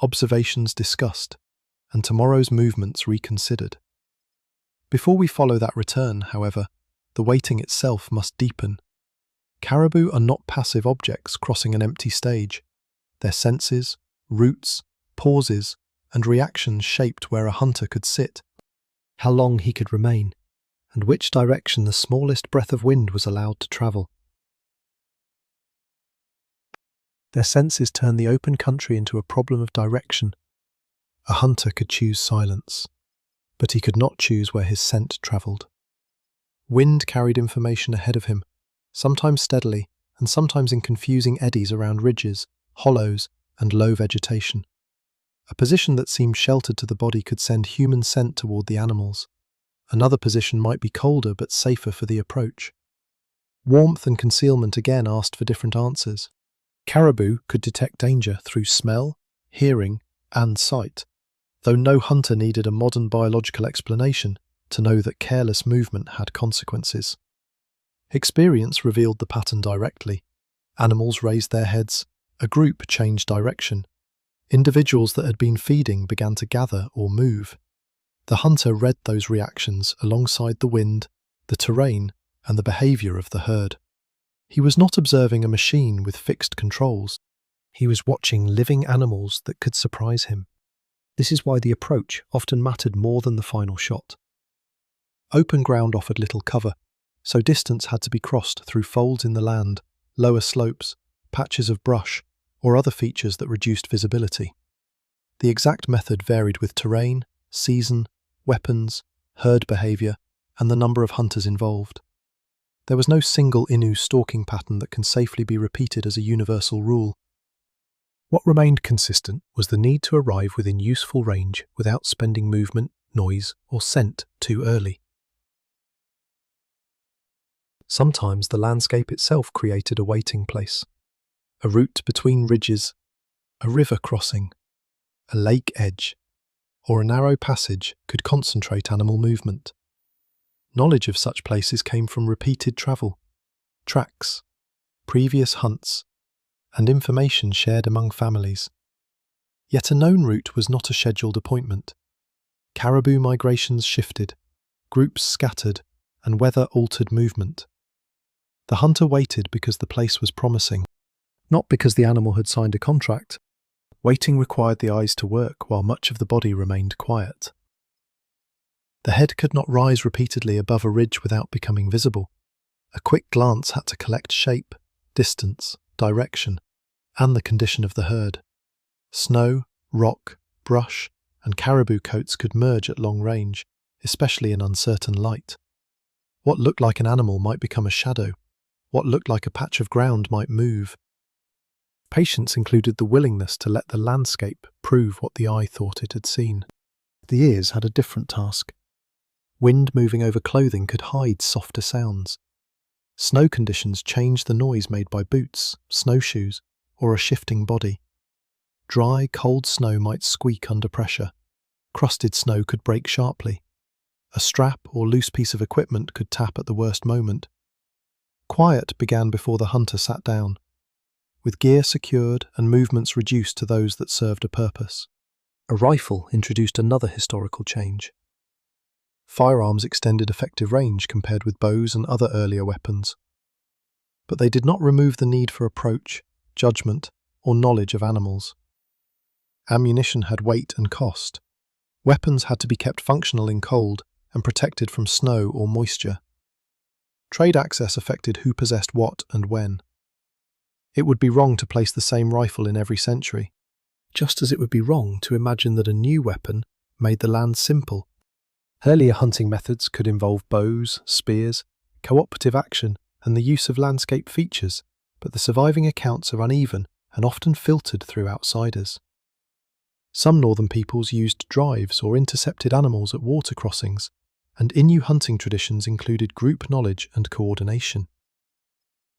observations discussed, and tomorrow's movements reconsidered. Before we follow that return, however, the waiting itself must deepen. Caribou are not passive objects crossing an empty stage. Their senses, routes, pauses, and reactions shaped where a hunter could sit, how long he could remain, and which direction the smallest breath of wind was allowed to travel. Their senses turn the open country into a problem of direction. A hunter could choose silence, but he could not choose where his scent travelled. Wind carried information ahead of him, sometimes steadily and sometimes in confusing eddies around ridges, hollows, and low vegetation. A position that seemed sheltered to the body could send human scent toward the animals. Another position might be colder but safer for the approach. Warmth and concealment again asked for different answers. Caribou could detect danger through smell, hearing, and sight, though no hunter needed a modern biological explanation to know that careless movement had consequences. Experience revealed the pattern directly. Animals raised their heads, a group changed direction. Individuals that had been feeding began to gather or move. The hunter read those reactions alongside the wind, the terrain, and the behaviour of the herd. He was not observing a machine with fixed controls. He was watching living animals that could surprise him. This is why the approach often mattered more than the final shot. Open ground offered little cover, so distance had to be crossed through folds in the land, lower slopes, patches of brush, or other features that reduced visibility. The exact method varied with terrain, season, weapons, herd behaviour, and the number of hunters involved. There was no single Innu stalking pattern that can safely be repeated as a universal rule. What remained consistent was the need to arrive within useful range without spending movement, noise, or scent too early. Sometimes the landscape itself created a waiting place. A route between ridges, a river crossing, a lake edge, or a narrow passage could concentrate animal movement. Knowledge of such places came from repeated travel, tracks, previous hunts, and information shared among families. Yet a known route was not a scheduled appointment. Caribou migrations shifted, groups scattered, and weather altered movement. The hunter waited because the place was promising, not because the animal had signed a contract. Waiting required the eyes to work while much of the body remained quiet. The head could not rise repeatedly above a ridge without becoming visible. A quick glance had to collect shape, distance, direction, and the condition of the herd. Snow, rock, brush, and caribou coats could merge at long range, especially in uncertain light. What looked like an animal might become a shadow. What looked like a patch of ground might move. Patience included the willingness to let the landscape prove what the eye thought it had seen. The ears had a different task. Wind moving over clothing could hide softer sounds. Snow conditions changed the noise made by boots, snowshoes, or a shifting body. Dry, cold snow might squeak under pressure. Crusted snow could break sharply. A strap or loose piece of equipment could tap at the worst moment. Quiet began before the hunter sat down, with gear secured and movements reduced to those that served a purpose. A rifle introduced another historical change. Firearms extended effective range compared with bows and other earlier weapons. But they did not remove the need for approach, judgment, or knowledge of animals. Ammunition had weight and cost. Weapons had to be kept functional in cold and protected from snow or moisture. Trade access affected who possessed what and when. It would be wrong to place the same rifle in every century, just as it would be wrong to imagine that a new weapon made the land simple. Earlier hunting methods could involve bows, spears, cooperative action, and the use of landscape features, but the surviving accounts are uneven and often filtered through outsiders. Some northern peoples used drives or intercepted animals at water crossings, and Innu hunting traditions included group knowledge and coordination.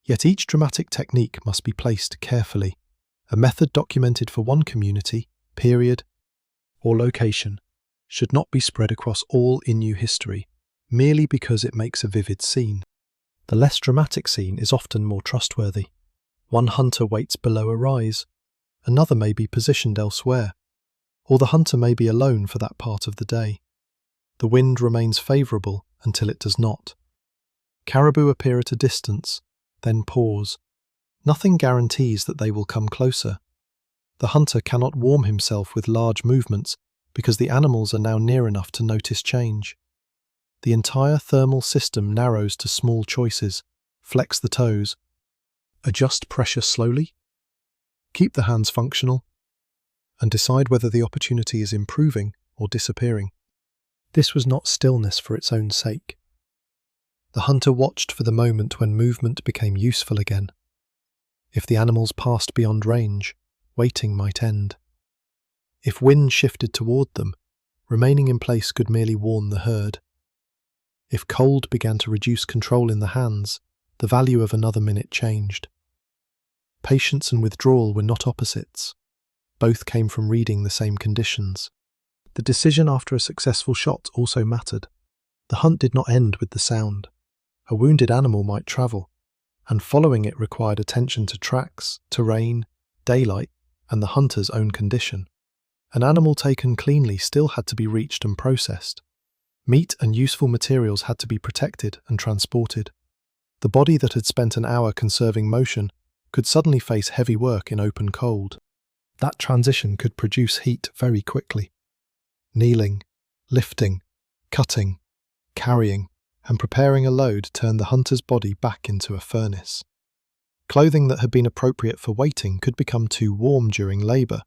Yet each dramatic technique must be placed carefully. A method documented for one community, period, or location should not be spread across all Innu history, merely because it makes a vivid scene. The less dramatic scene is often more trustworthy. One hunter waits below a rise, another may be positioned elsewhere, or the hunter may be alone for that part of the day. The wind remains favourable until it does not. Caribou appear at a distance, then pause. Nothing guarantees that they will come closer. The hunter cannot warm himself with large movements because the animals are now near enough to notice change. The entire thermal system narrows to small choices. Flex the toes. Adjust pressure slowly. Keep the hands functional. And decide whether the opportunity is improving or disappearing. This was not stillness for its own sake. The hunter watched for the moment when movement became useful again. If the animals passed beyond range, waiting might end. If wind shifted toward them, remaining in place could merely warn the herd. If cold began to reduce control in the hands, the value of another minute changed. Patience and withdrawal were not opposites. Both came from reading the same conditions. The decision after a successful shot also mattered. The hunt did not end with the sound. A wounded animal might travel, and following it required attention to tracks, terrain, daylight, and the hunter's own condition. An animal taken cleanly still had to be reached and processed. Meat and useful materials had to be protected and transported. The body that had spent an hour conserving motion could suddenly face heavy work in open cold. That transition could produce heat very quickly. Kneeling, lifting, cutting, carrying, and preparing a load turned the hunter's body back into a furnace. Clothing that had been appropriate for waiting could become too warm during labour.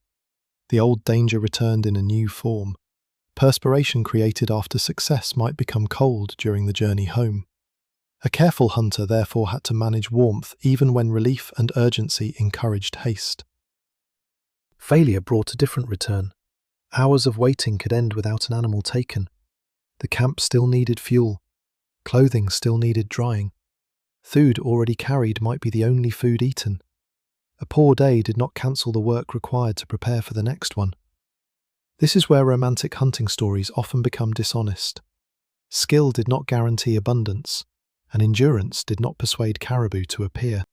The old danger returned in a new form. Perspiration created after success might become cold during the journey home. A careful hunter therefore had to manage warmth even when relief and urgency encouraged haste. Failure brought a different return. Hours of waiting could end without an animal taken. The camp still needed fuel. Clothing still needed drying. Food already carried might be the only food eaten. A poor day did not cancel the work required to prepare for the next one. This is where romantic hunting stories often become dishonest. Skill did not guarantee abundance, and endurance did not persuade caribou to appear.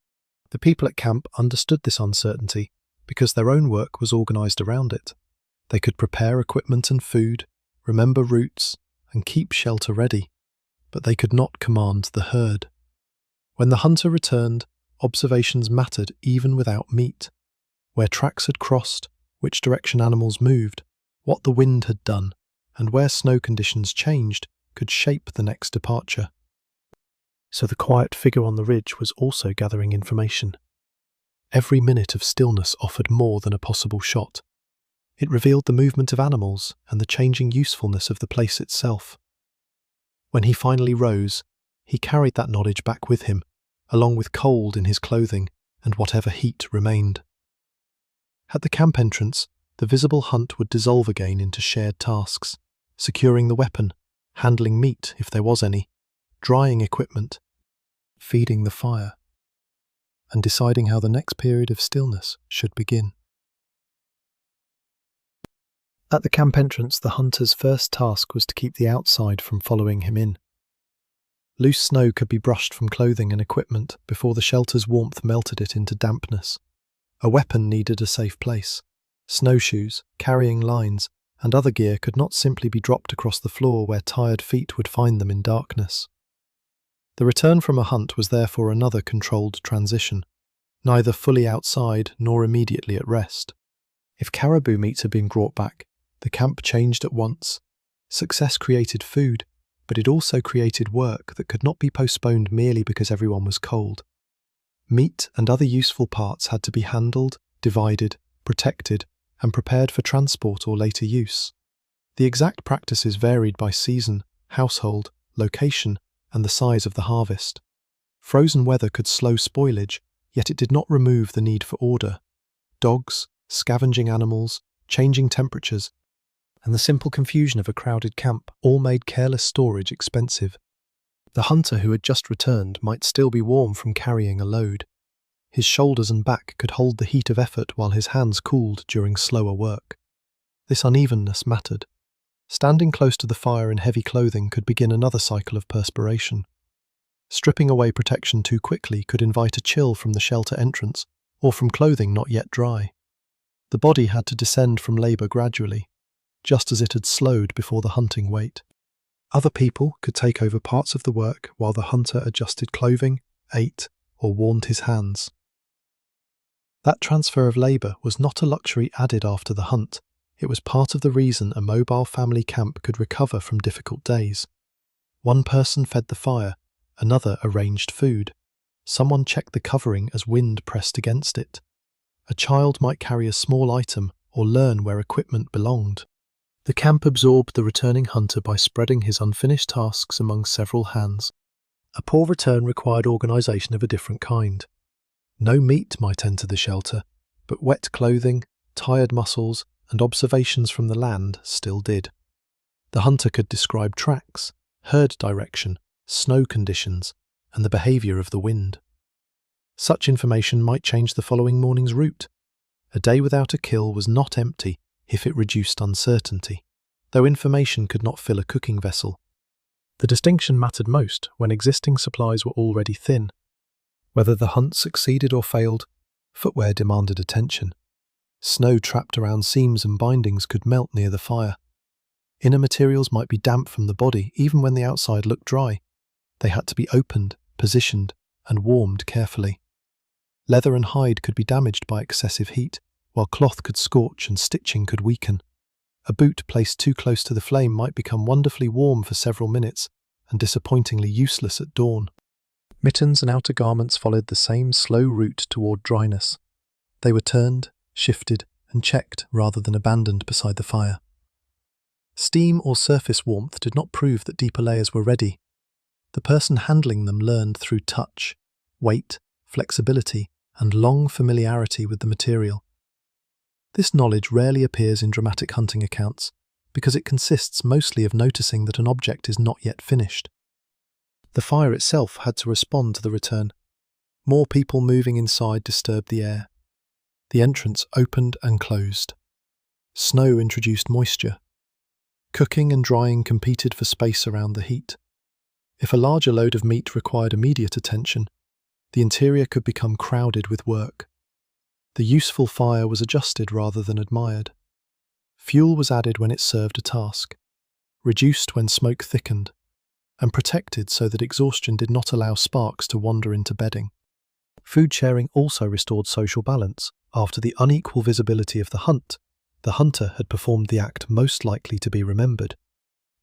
The people at camp understood this uncertainty because their own work was organised around it. They could prepare equipment and food, remember routes, and keep shelter ready, but they could not command the herd. When the hunter returned, observations mattered even without meat. Where tracks had crossed, which direction animals moved, what the wind had done, and where snow conditions changed could shape the next departure. So the quiet figure on the ridge was also gathering information. Every minute of stillness offered more than a possible shot. It revealed the movement of animals and the changing usefulness of the place itself. When he finally rose, he carried that knowledge back with him, along with cold in his clothing and whatever heat remained. At the camp entrance, the visible hunt would dissolve again into shared tasks, securing the weapon, handling meat if there was any, drying equipment, feeding the fire, and deciding how the next period of stillness should begin. At the camp entrance, the hunter's first task was to keep the outside from following him in. Loose snow could be brushed from clothing and equipment before the shelter's warmth melted it into dampness. A weapon needed a safe place. Snowshoes, carrying lines, and other gear could not simply be dropped across the floor where tired feet would find them in darkness. The return from a hunt was therefore another controlled transition, neither fully outside nor immediately at rest. If caribou meat had been brought back, the camp changed at once. Success created food, but it also created work that could not be postponed merely because everyone was cold. Meat and other useful parts had to be handled, divided, protected, and prepared for transport or later use. The exact practices varied by season, household, location, and the size of the harvest. Frozen weather could slow spoilage, yet it did not remove the need for order. Dogs, scavenging animals, changing temperatures, and the simple confusion of a crowded camp all made careless storage expensive. The hunter who had just returned might still be warm from carrying a load. His shoulders and back could hold the heat of effort while his hands cooled during slower work. This unevenness mattered. Standing close to the fire in heavy clothing could begin another cycle of perspiration. Stripping away protection too quickly could invite a chill from the shelter entrance or from clothing not yet dry. The body had to descend from labour gradually, just as it had slowed before the hunting wait. Other people could take over parts of the work while the hunter adjusted clothing, ate, or warmed his hands. That transfer of labour was not a luxury added after the hunt. It was part of the reason a mobile family camp could recover from difficult days. One person fed the fire, another arranged food. Someone checked the covering as wind pressed against it. A child might carry a small item or learn where equipment belonged. The camp absorbed the returning hunter by spreading his unfinished tasks among several hands. A poor return required organisation of a different kind. No meat might enter the shelter, but wet clothing, tired muscles, and observations from the land still did. The hunter could describe tracks, herd direction, snow conditions, and the behaviour of the wind. Such information might change the following morning's route. A day without a kill was not empty if it reduced uncertainty, though information could not fill a cooking vessel. The distinction mattered most when existing supplies were already thin. Whether the hunt succeeded or failed, footwear demanded attention. Snow trapped around seams and bindings could melt near the fire. Inner materials might be damp from the body even when the outside looked dry. They had to be opened, positioned, and warmed carefully. Leather and hide could be damaged by excessive heat, while cloth could scorch and stitching could weaken. A boot placed too close to the flame might become wonderfully warm for several minutes and disappointingly useless at dawn. Mittens and outer garments followed the same slow route toward dryness. They were turned, shifted, and checked rather than abandoned beside the fire. Steam or surface warmth did not prove that deeper layers were ready. The person handling them learned through touch, weight, flexibility, and long familiarity with the material. This knowledge rarely appears in dramatic hunting accounts, because it consists mostly of noticing that an object is not yet finished. The fire itself had to respond to the return. More people moving inside disturbed the air. The entrance opened and closed. Snow introduced moisture. Cooking and drying competed for space around the heat. If a larger load of meat required immediate attention, the interior could become crowded with work. The useful fire was adjusted rather than admired. Fuel was added when it served a task, reduced when smoke thickened, and protected so that exhaustion did not allow sparks to wander into bedding. Food sharing also restored social balance. After the unequal visibility of the hunter had performed the act most likely to be remembered.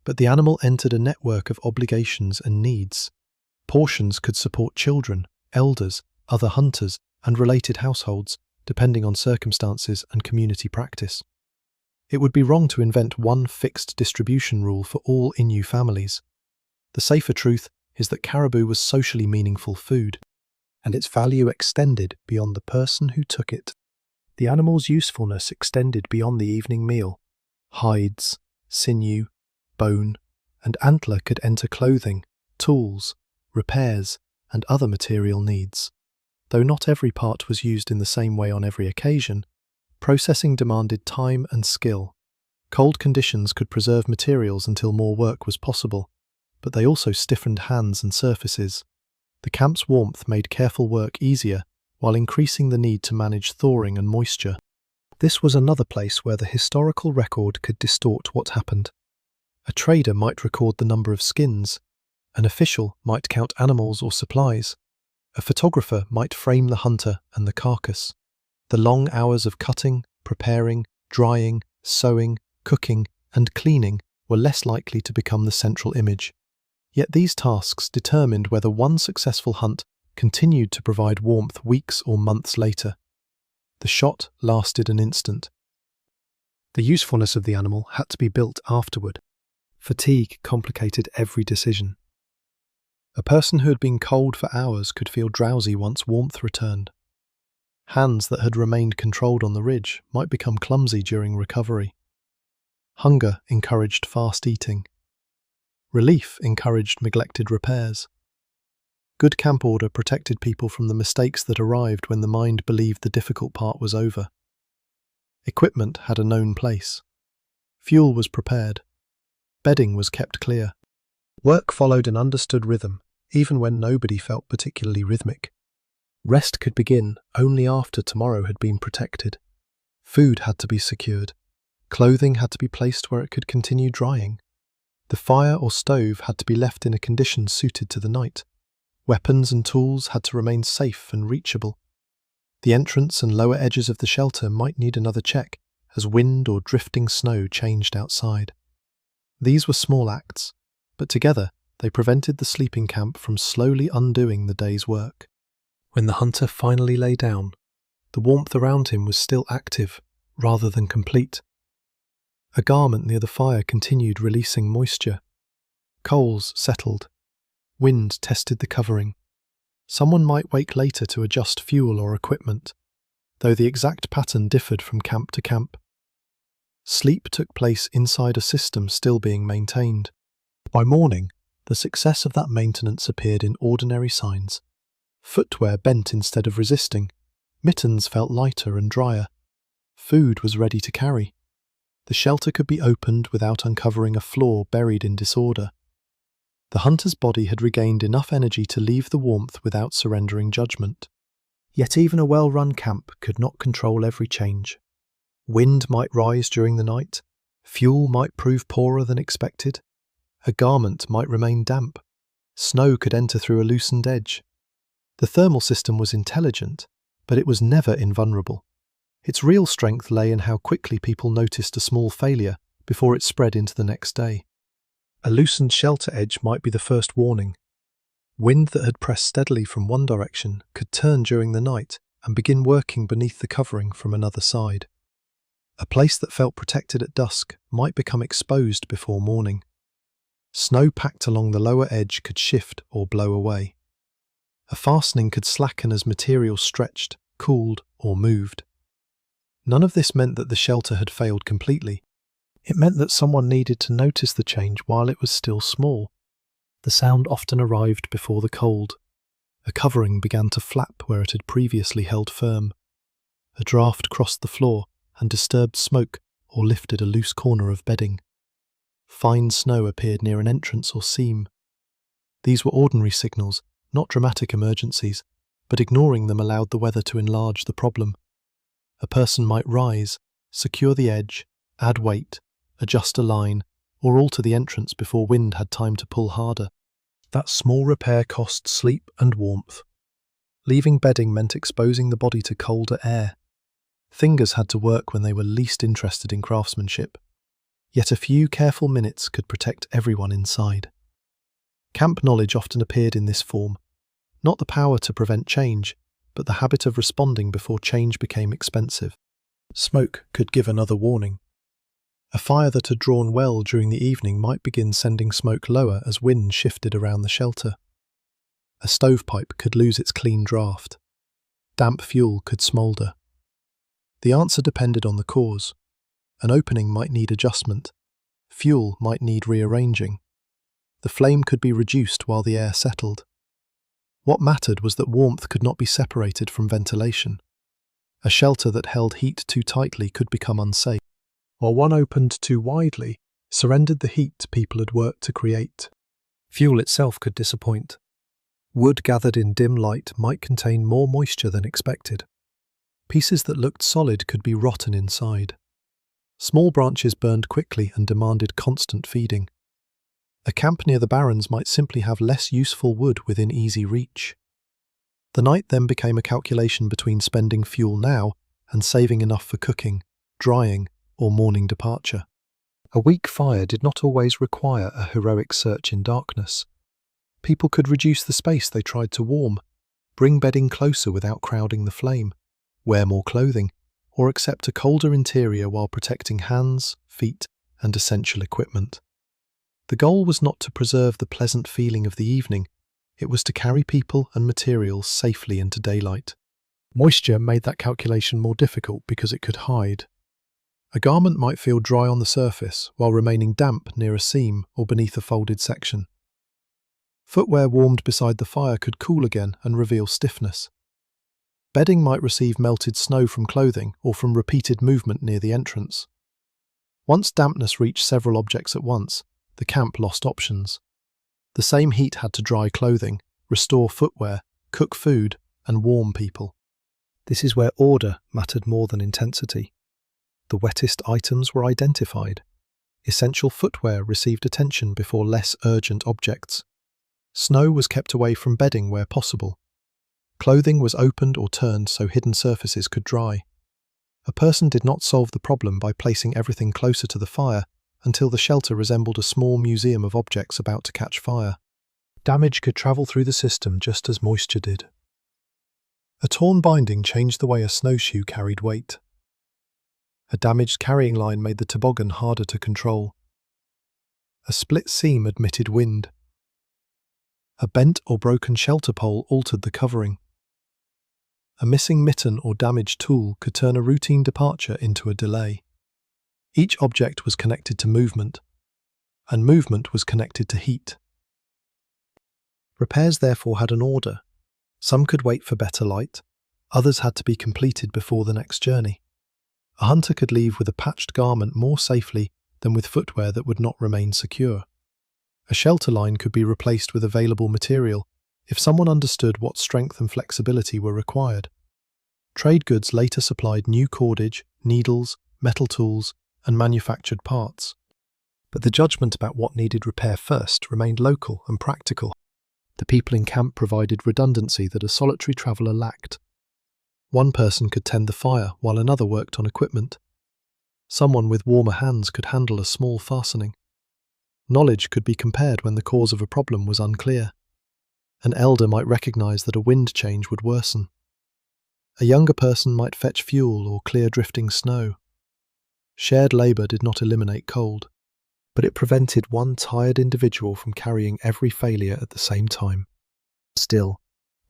But the animal entered a network of obligations and needs. Portions could support children, elders, other hunters, and related households, depending on circumstances and community practice. It would be wrong to invent one fixed distribution rule for all Innu families. The safer truth is that caribou was socially meaningful food, and its value extended beyond the person who took it. The animal's usefulness extended beyond the evening meal. Hides, sinew, bone, and antler could enter clothing, tools, repairs, and other material needs. Though not every part was used in the same way on every occasion, processing demanded time and skill. Cold conditions could preserve materials until more work was possible, but they also stiffened hands and surfaces. The camp's warmth made careful work easier, while increasing the need to manage thawing and moisture. This was another place where the historical record could distort what happened. A trader might record the number of skins, an official might count animals or supplies, a photographer might frame the hunter and the carcass. The long hours of cutting, preparing, drying, sewing, cooking, and cleaning were less likely to become the central image. Yet these tasks determined whether one successful hunt continued to provide warmth weeks or months later. The shot lasted an instant. The usefulness of the animal had to be built afterward. Fatigue complicated every decision. A person who had been cold for hours could feel drowsy once warmth returned. Hands that had remained controlled on the ridge might become clumsy during recovery. Hunger encouraged fast eating. Relief encouraged neglected repairs. Good camp order protected people from the mistakes that arrived when the mind believed the difficult part was over. Equipment had a known place. Fuel was prepared. Bedding was kept clear. Work followed an understood rhythm, even when nobody felt particularly rhythmic. Rest could begin only after tomorrow had been protected. Food had to be secured. Clothing had to be placed where it could continue drying. The fire or stove had to be left in a condition suited to the night. Weapons and tools had to remain safe and reachable. The entrance and lower edges of the shelter might need another check as wind or drifting snow changed outside. These were small acts, but together they prevented the sleeping camp from slowly undoing the day's work. When the hunter finally lay down, the warmth around him was still active rather than complete. A garment near the fire continued releasing moisture. Coals settled. Wind tested the covering. Someone might wake later to adjust fuel or equipment, though the exact pattern differed from camp to camp. Sleep took place inside a system still being maintained. By morning, the success of that maintenance appeared in ordinary signs. Footwear bent instead of resisting. Mittens felt lighter and drier. Food was ready to carry. The shelter could be opened without uncovering a floor buried in disorder. The hunter's body had regained enough energy to leave the warmth without surrendering judgment. Yet even a well-run camp could not control every change. Wind might rise during the night. Fuel might prove poorer than expected. A garment might remain damp. Snow could enter through a loosened edge. The thermal system was intelligent, but it was never invulnerable. Its real strength lay in how quickly people noticed a small failure before it spread into the next day. A loosened shelter edge might be the first warning. Wind that had pressed steadily from one direction could turn during the night and begin working beneath the covering from another side. A place that felt protected at dusk might become exposed before morning. Snow packed along the lower edge could shift or blow away. A fastening could slacken as material stretched, cooled, or moved. None of this meant that the shelter had failed completely. It meant that someone needed to notice the change while it was still small. The sound often arrived before the cold. A covering began to flap where it had previously held firm. A draft crossed the floor and disturbed smoke or lifted a loose corner of bedding. Fine snow appeared near an entrance or seam. These were ordinary signals, not dramatic emergencies, but ignoring them allowed the weather to enlarge the problem. A person might rise, secure the edge, add weight, adjust a line, or alter the entrance before wind had time to pull harder. That small repair cost sleep and warmth. Leaving bedding meant exposing the body to colder air. Fingers had to work when they were least interested in craftsmanship. Yet a few careful minutes could protect everyone inside. Camp knowledge often appeared in this form. Not the power to prevent change, but the habit of responding before change became expensive. Smoke could give another warning. A fire that had drawn well during the evening might begin sending smoke lower as wind shifted around the shelter. A stovepipe could lose its clean draft. Damp fuel could smoulder. The answer depended on the cause. An opening might need adjustment. Fuel might need rearranging. The flame could be reduced while the air settled. What mattered was that warmth could not be separated from ventilation. A shelter that held heat too tightly could become unsafe, while one opened too widely surrendered the heat people had worked to create. Fuel itself could disappoint. Wood gathered in dim light might contain more moisture than expected. Pieces that looked solid could be rotten inside. Small branches burned quickly and demanded constant feeding. A camp near the barrens might simply have less useful wood within easy reach. The night then became a calculation between spending fuel now and saving enough for cooking, drying, or morning departure. A weak fire did not always require a heroic search in darkness. People could reduce the space they tried to warm, bring bedding closer without crowding the flame, wear more clothing, or accept a colder interior while protecting hands, feet, and essential equipment. The goal was not to preserve the pleasant feeling of the evening, it was to carry people and materials safely into daylight. Moisture made that calculation more difficult because it could hide. A garment might feel dry on the surface while remaining damp near a seam or beneath a folded section. Footwear warmed beside the fire could cool again and reveal stiffness. Bedding might receive melted snow from clothing or from repeated movement near the entrance. Once dampness reached several objects at once, the camp lost options. The same heat had to dry clothing, restore footwear, cook food, and warm people. This is where order mattered more than intensity. The wettest items were identified. Essential footwear received attention before less urgent objects. Snow was kept away from bedding where possible. Clothing was opened or turned so hidden surfaces could dry. A person did not solve the problem by placing everything closer to the fire until the shelter resembled a small museum of objects about to catch fire. Damage could travel through the system just as moisture did. A torn binding changed the way a snowshoe carried weight. A damaged carrying line made the toboggan harder to control. A split seam admitted wind. A bent or broken shelter pole altered the covering. A missing mitten or damaged tool could turn a routine departure into a delay. Each object was connected to movement, and movement was connected to heat. Repairs therefore had an order. Some could wait for better light, others had to be completed before the next journey. A hunter could leave with a patched garment more safely than with footwear that would not remain secure. A shelter line could be replaced with available material if someone understood what strength and flexibility were required. Trade goods later supplied new cordage, needles, metal tools, and manufactured parts. But the judgment about what needed repair first remained local and practical. The people in camp provided redundancy that a solitary traveller lacked. One person could tend the fire while another worked on equipment. Someone with warmer hands could handle a small fastening. Knowledge could be compared when the cause of a problem was unclear. An elder might recognise that a wind change would worsen. A younger person might fetch fuel or clear drifting snow. Shared labour did not eliminate cold, but it prevented one tired individual from carrying every failure at the same time. Still,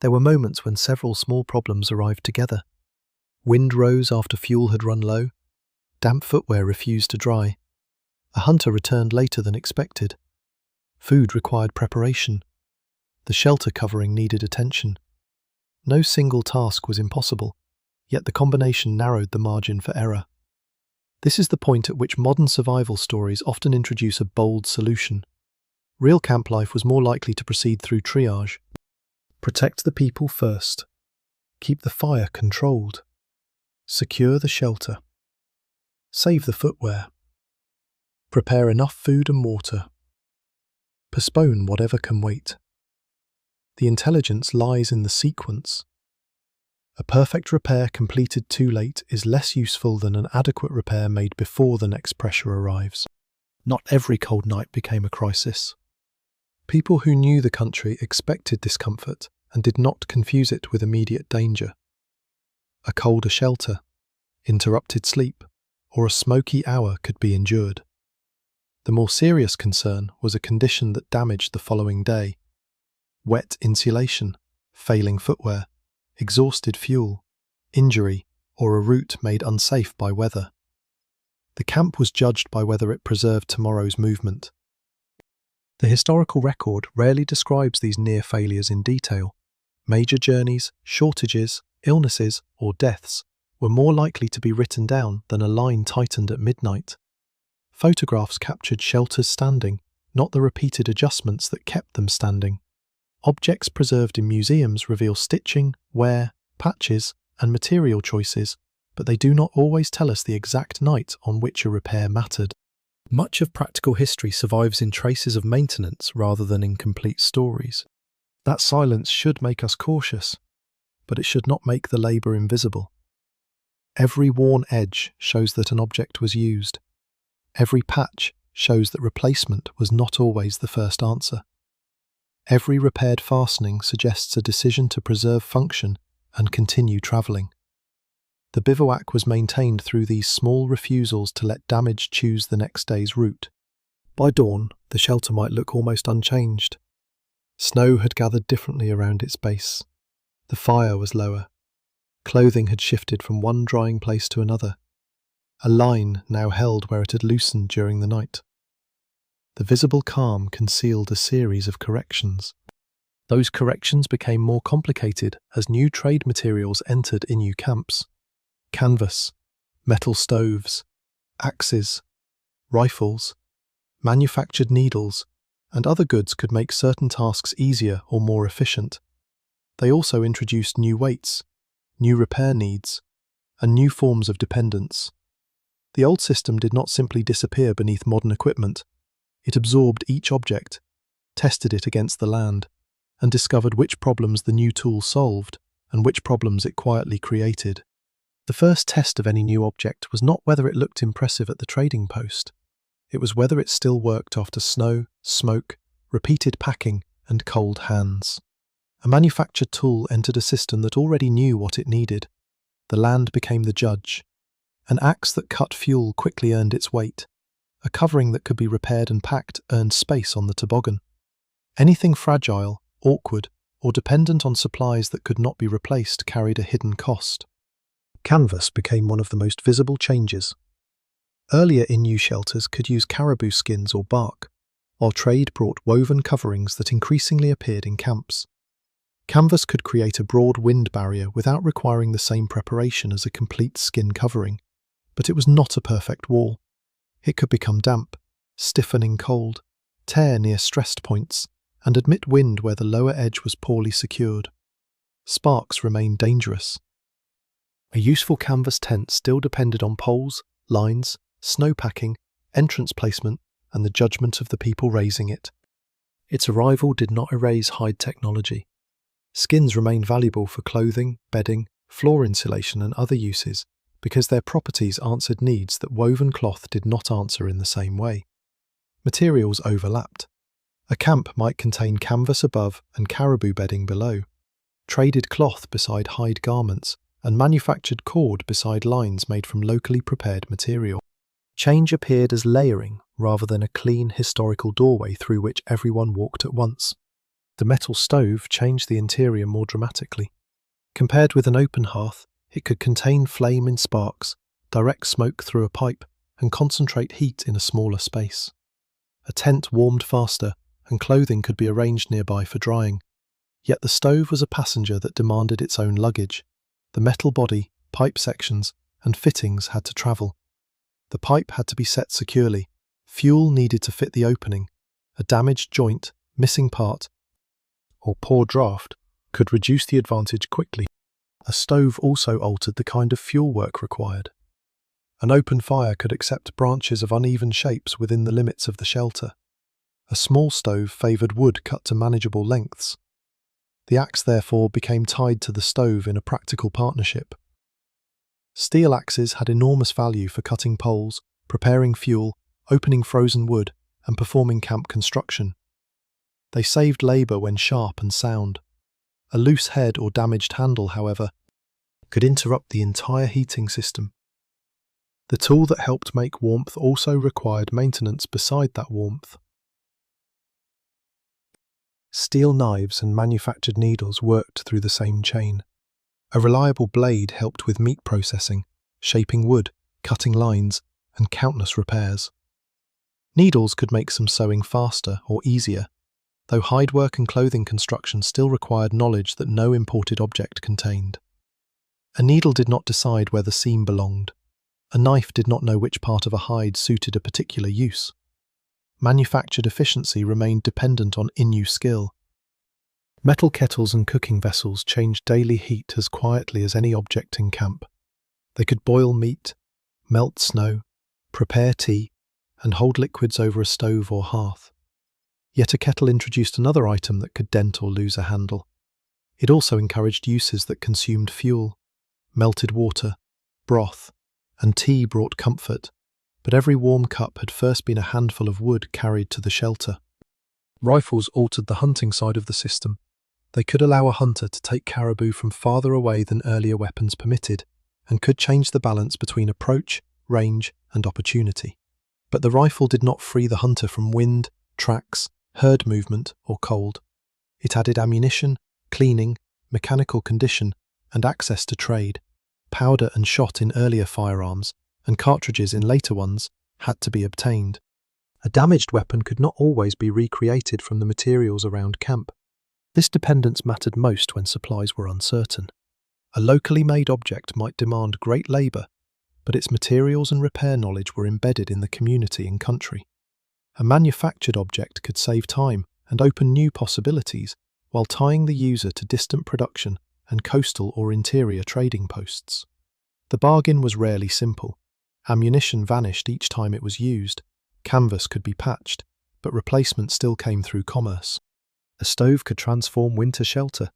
there were moments when several small problems arrived together. Wind rose after fuel had run low. Damp footwear refused to dry. A hunter returned later than expected. Food required preparation. The shelter covering needed attention. No single task was impossible, yet the combination narrowed the margin for error. This is the point at which modern survival stories often introduce a bold solution. Real camp life was more likely to proceed through triage. Protect the people first. Keep the fire controlled. Secure the shelter. Save the footwear. Prepare enough food and water. Postpone whatever can wait. The intelligence lies in the sequence. A perfect repair completed too late is less useful than an adequate repair made before the next pressure arrives. Not every cold night became a crisis. People who knew the country expected discomfort and did not confuse it with immediate danger. A colder shelter, interrupted sleep, or a smoky hour could be endured. The more serious concern was a condition that damaged the following day. Wet insulation, failing footwear, exhausted fuel, injury, or a route made unsafe by weather. The camp was judged by whether it preserved tomorrow's movement. The historical record rarely describes these near failures in detail. Major journeys, shortages, illnesses, or deaths were more likely to be written down than a line tightened at midnight. Photographs captured shelters standing, not the repeated adjustments that kept them standing. Objects preserved in museums reveal stitching, wear, patches, and material choices, but they do not always tell us the exact night on which a repair mattered. Much of practical history survives in traces of maintenance rather than in complete stories. That silence should make us cautious, but it should not make the labour invisible. Every worn edge shows that an object was used. Every patch shows that replacement was not always the first answer. Every repaired fastening suggests a decision to preserve function and continue travelling. The bivouac was maintained through these small refusals to let damage choose the next day's route. By dawn, the shelter might look almost unchanged. Snow had gathered differently around its base. The fire was lower. Clothing had shifted from one drying place to another. A line now held where it had loosened during the night. The visible calm concealed a series of corrections. Those corrections became more complicated as new trade materials entered Innu camps. Canvas, metal stoves, axes, rifles, manufactured needles, and other goods could make certain tasks easier or more efficient. They also introduced new weights, new repair needs, and new forms of dependence. The old system did not simply disappear beneath modern equipment. It absorbed each object, tested it against the land, and discovered which problems the new tool solved and which problems it quietly created. The first test of any new object was not whether it looked impressive at the trading post. It was whether it still worked after snow, smoke, repeated packing, and cold hands. A manufactured tool entered a system that already knew what it needed. The land became the judge. An axe that cut fuel quickly earned its weight. A covering that could be repaired and packed earned space on the toboggan. Anything fragile, awkward, or dependent on supplies that could not be replaced carried a hidden cost. Canvas became one of the most visible changes. Earlier Innu shelters could use caribou skins or bark, while trade brought woven coverings that increasingly appeared in camps. Canvas could create a broad wind barrier without requiring the same preparation as a complete skin covering, but it was not a perfect wall. It could become damp, stiffen in cold, tear near stressed points, and admit wind where the lower edge was poorly secured. Sparks remained dangerous. A useful canvas tent still depended on poles, lines, snow packing, entrance placement, and the judgment of the people raising it. Its arrival did not erase hide technology. Skins remained valuable for clothing, bedding, floor insulation, and other uses because their properties answered needs that woven cloth did not answer in the same way. Materials overlapped. A camp might contain canvas above and caribou bedding below, traded cloth beside hide garments, and manufactured cord beside lines made from locally prepared material. Change appeared as layering rather than a clean historical doorway through which everyone walked at once. The metal stove changed the interior more dramatically. Compared with an open hearth, it could contain flame in sparks, direct smoke through a pipe, and concentrate heat in a smaller space. A tent warmed faster, and clothing could be arranged nearby for drying. Yet the stove was a passenger that demanded its own luggage. The metal body, pipe sections, and fittings had to travel. The pipe had to be set securely. Fuel needed to fit the opening. A damaged joint, missing part, or poor draft could reduce the advantage quickly. A stove also altered the kind of fuel work required. An open fire could accept branches of uneven shapes within the limits of the shelter. A small stove favoured wood cut to manageable lengths. The axe therefore became tied to the stove in a practical partnership. Steel axes had enormous value for cutting poles, preparing fuel, opening frozen wood, and performing camp construction. They saved labour when sharp and sound. A loose head or damaged handle, however, could interrupt the entire heating system. The tool that helped make warmth also required maintenance beside that warmth. Steel knives and manufactured needles worked through the same chain. A reliable blade helped with meat processing, shaping wood, cutting lines, and countless repairs. Needles could make some sewing faster or easier, though hidework and clothing construction still required knowledge that no imported object contained. A needle did not decide where the seam belonged. A knife did not know which part of a hide suited a particular use. Manufactured efficiency remained dependent on Innu skill. Metal kettles and cooking vessels changed daily heat as quietly as any object in camp. They could boil meat, melt snow, prepare tea, and hold liquids over a stove or hearth. Yet a kettle introduced another item that could dent or lose a handle. It also encouraged uses that consumed fuel. Melted water, broth, and tea brought comfort, but every warm cup had first been a handful of wood carried to the shelter. Rifles altered the hunting side of the system. They could allow a hunter to take caribou from farther away than earlier weapons permitted, and could change the balance between approach, range, and opportunity. But the rifle did not free the hunter from wind, tracks, herd movement, or cold. It added ammunition, cleaning, mechanical condition, and access to trade. Powder and shot in earlier firearms, and cartridges in later ones, had to be obtained. A damaged weapon could not always be recreated from the materials around camp. This dependence mattered most when supplies were uncertain. A locally made object might demand great labour, but its materials and repair knowledge were embedded in the community and country. A manufactured object could save time and open new possibilities while tying the user to distant production and coastal or interior trading posts. The bargain was rarely simple. Ammunition vanished each time it was used. Canvas could be patched, but replacement still came through commerce. A stove could transform winter shelter,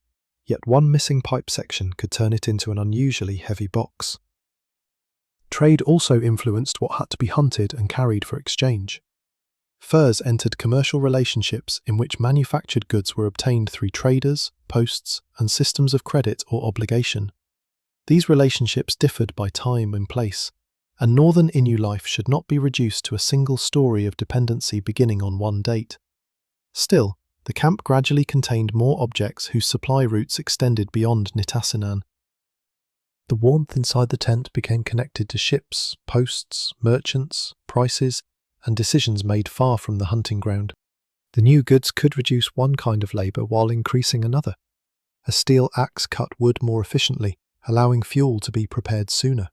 yet one missing pipe section could turn it into an unusually heavy box. Trade also influenced what had to be hunted and carried for exchange. Furs entered commercial relationships in which manufactured goods were obtained through traders, posts, and systems of credit or obligation. These relationships differed by time and place, and northern Innu life should not be reduced to a single story of dependency beginning on one date. Still, the camp gradually contained more objects whose supply routes extended beyond Nitassinan. The warmth inside the tent became connected to ships, posts, merchants, prices, and decisions made far from the hunting ground. The new goods could reduce one kind of labour while increasing another. A steel axe cut wood more efficiently, allowing fuel to be prepared sooner.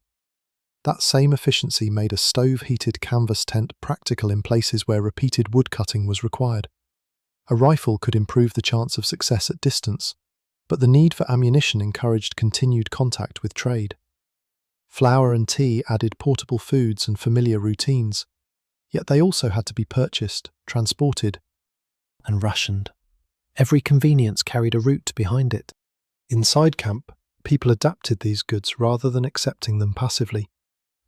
That same efficiency made a stove-heated canvas tent practical in places where repeated wood cutting was required. A rifle could improve the chance of success at distance, but the need for ammunition encouraged continued contact with trade. Flour and tea added portable foods and familiar routines, yet they also had to be purchased, transported, and rationed. Every convenience carried a route behind it. Inside camp, people adapted these goods rather than accepting them passively.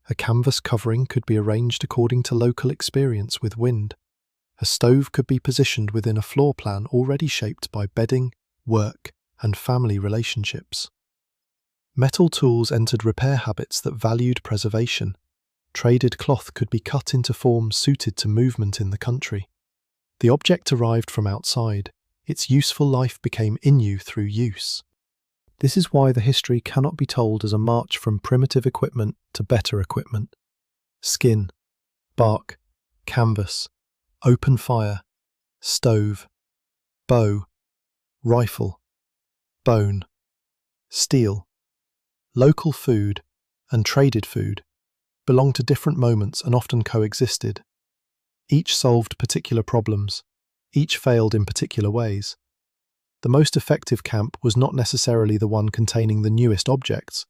A canvas covering could be arranged according to local experience with wind. A stove could be positioned within a floor plan already shaped by bedding, work, and family relationships. Metal tools entered repair habits that valued preservation. Traded cloth could be cut into forms suited to movement in the country. The object arrived from outside. Its useful life became Innu through use. This is why the history cannot be told as a march from primitive equipment to better equipment. Skin, bark, canvas, open fire, stove, bow, rifle, bone, steel, local food, and traded food belonged to different moments and often coexisted. Each solved particular problems. Each failed in particular ways. The most effective camp was not necessarily the one containing the newest objects.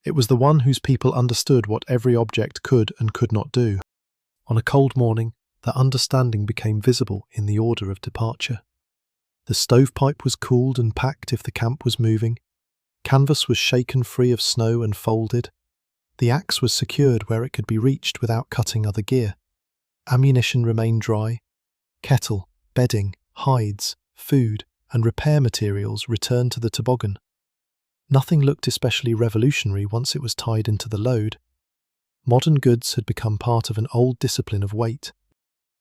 It was the one whose people understood what every object could and could not do. On a cold morning, that understanding became visible in the order of departure. The stovepipe was cooled and packed if the camp was moving. Canvas was shaken free of snow and folded. The axe was secured where it could be reached without cutting other gear. Ammunition remained dry. Kettle, bedding, hides, food, and repair materials returned to the toboggan. Nothing looked especially revolutionary once it was tied into the load. Modern goods had become part of an old discipline of weight,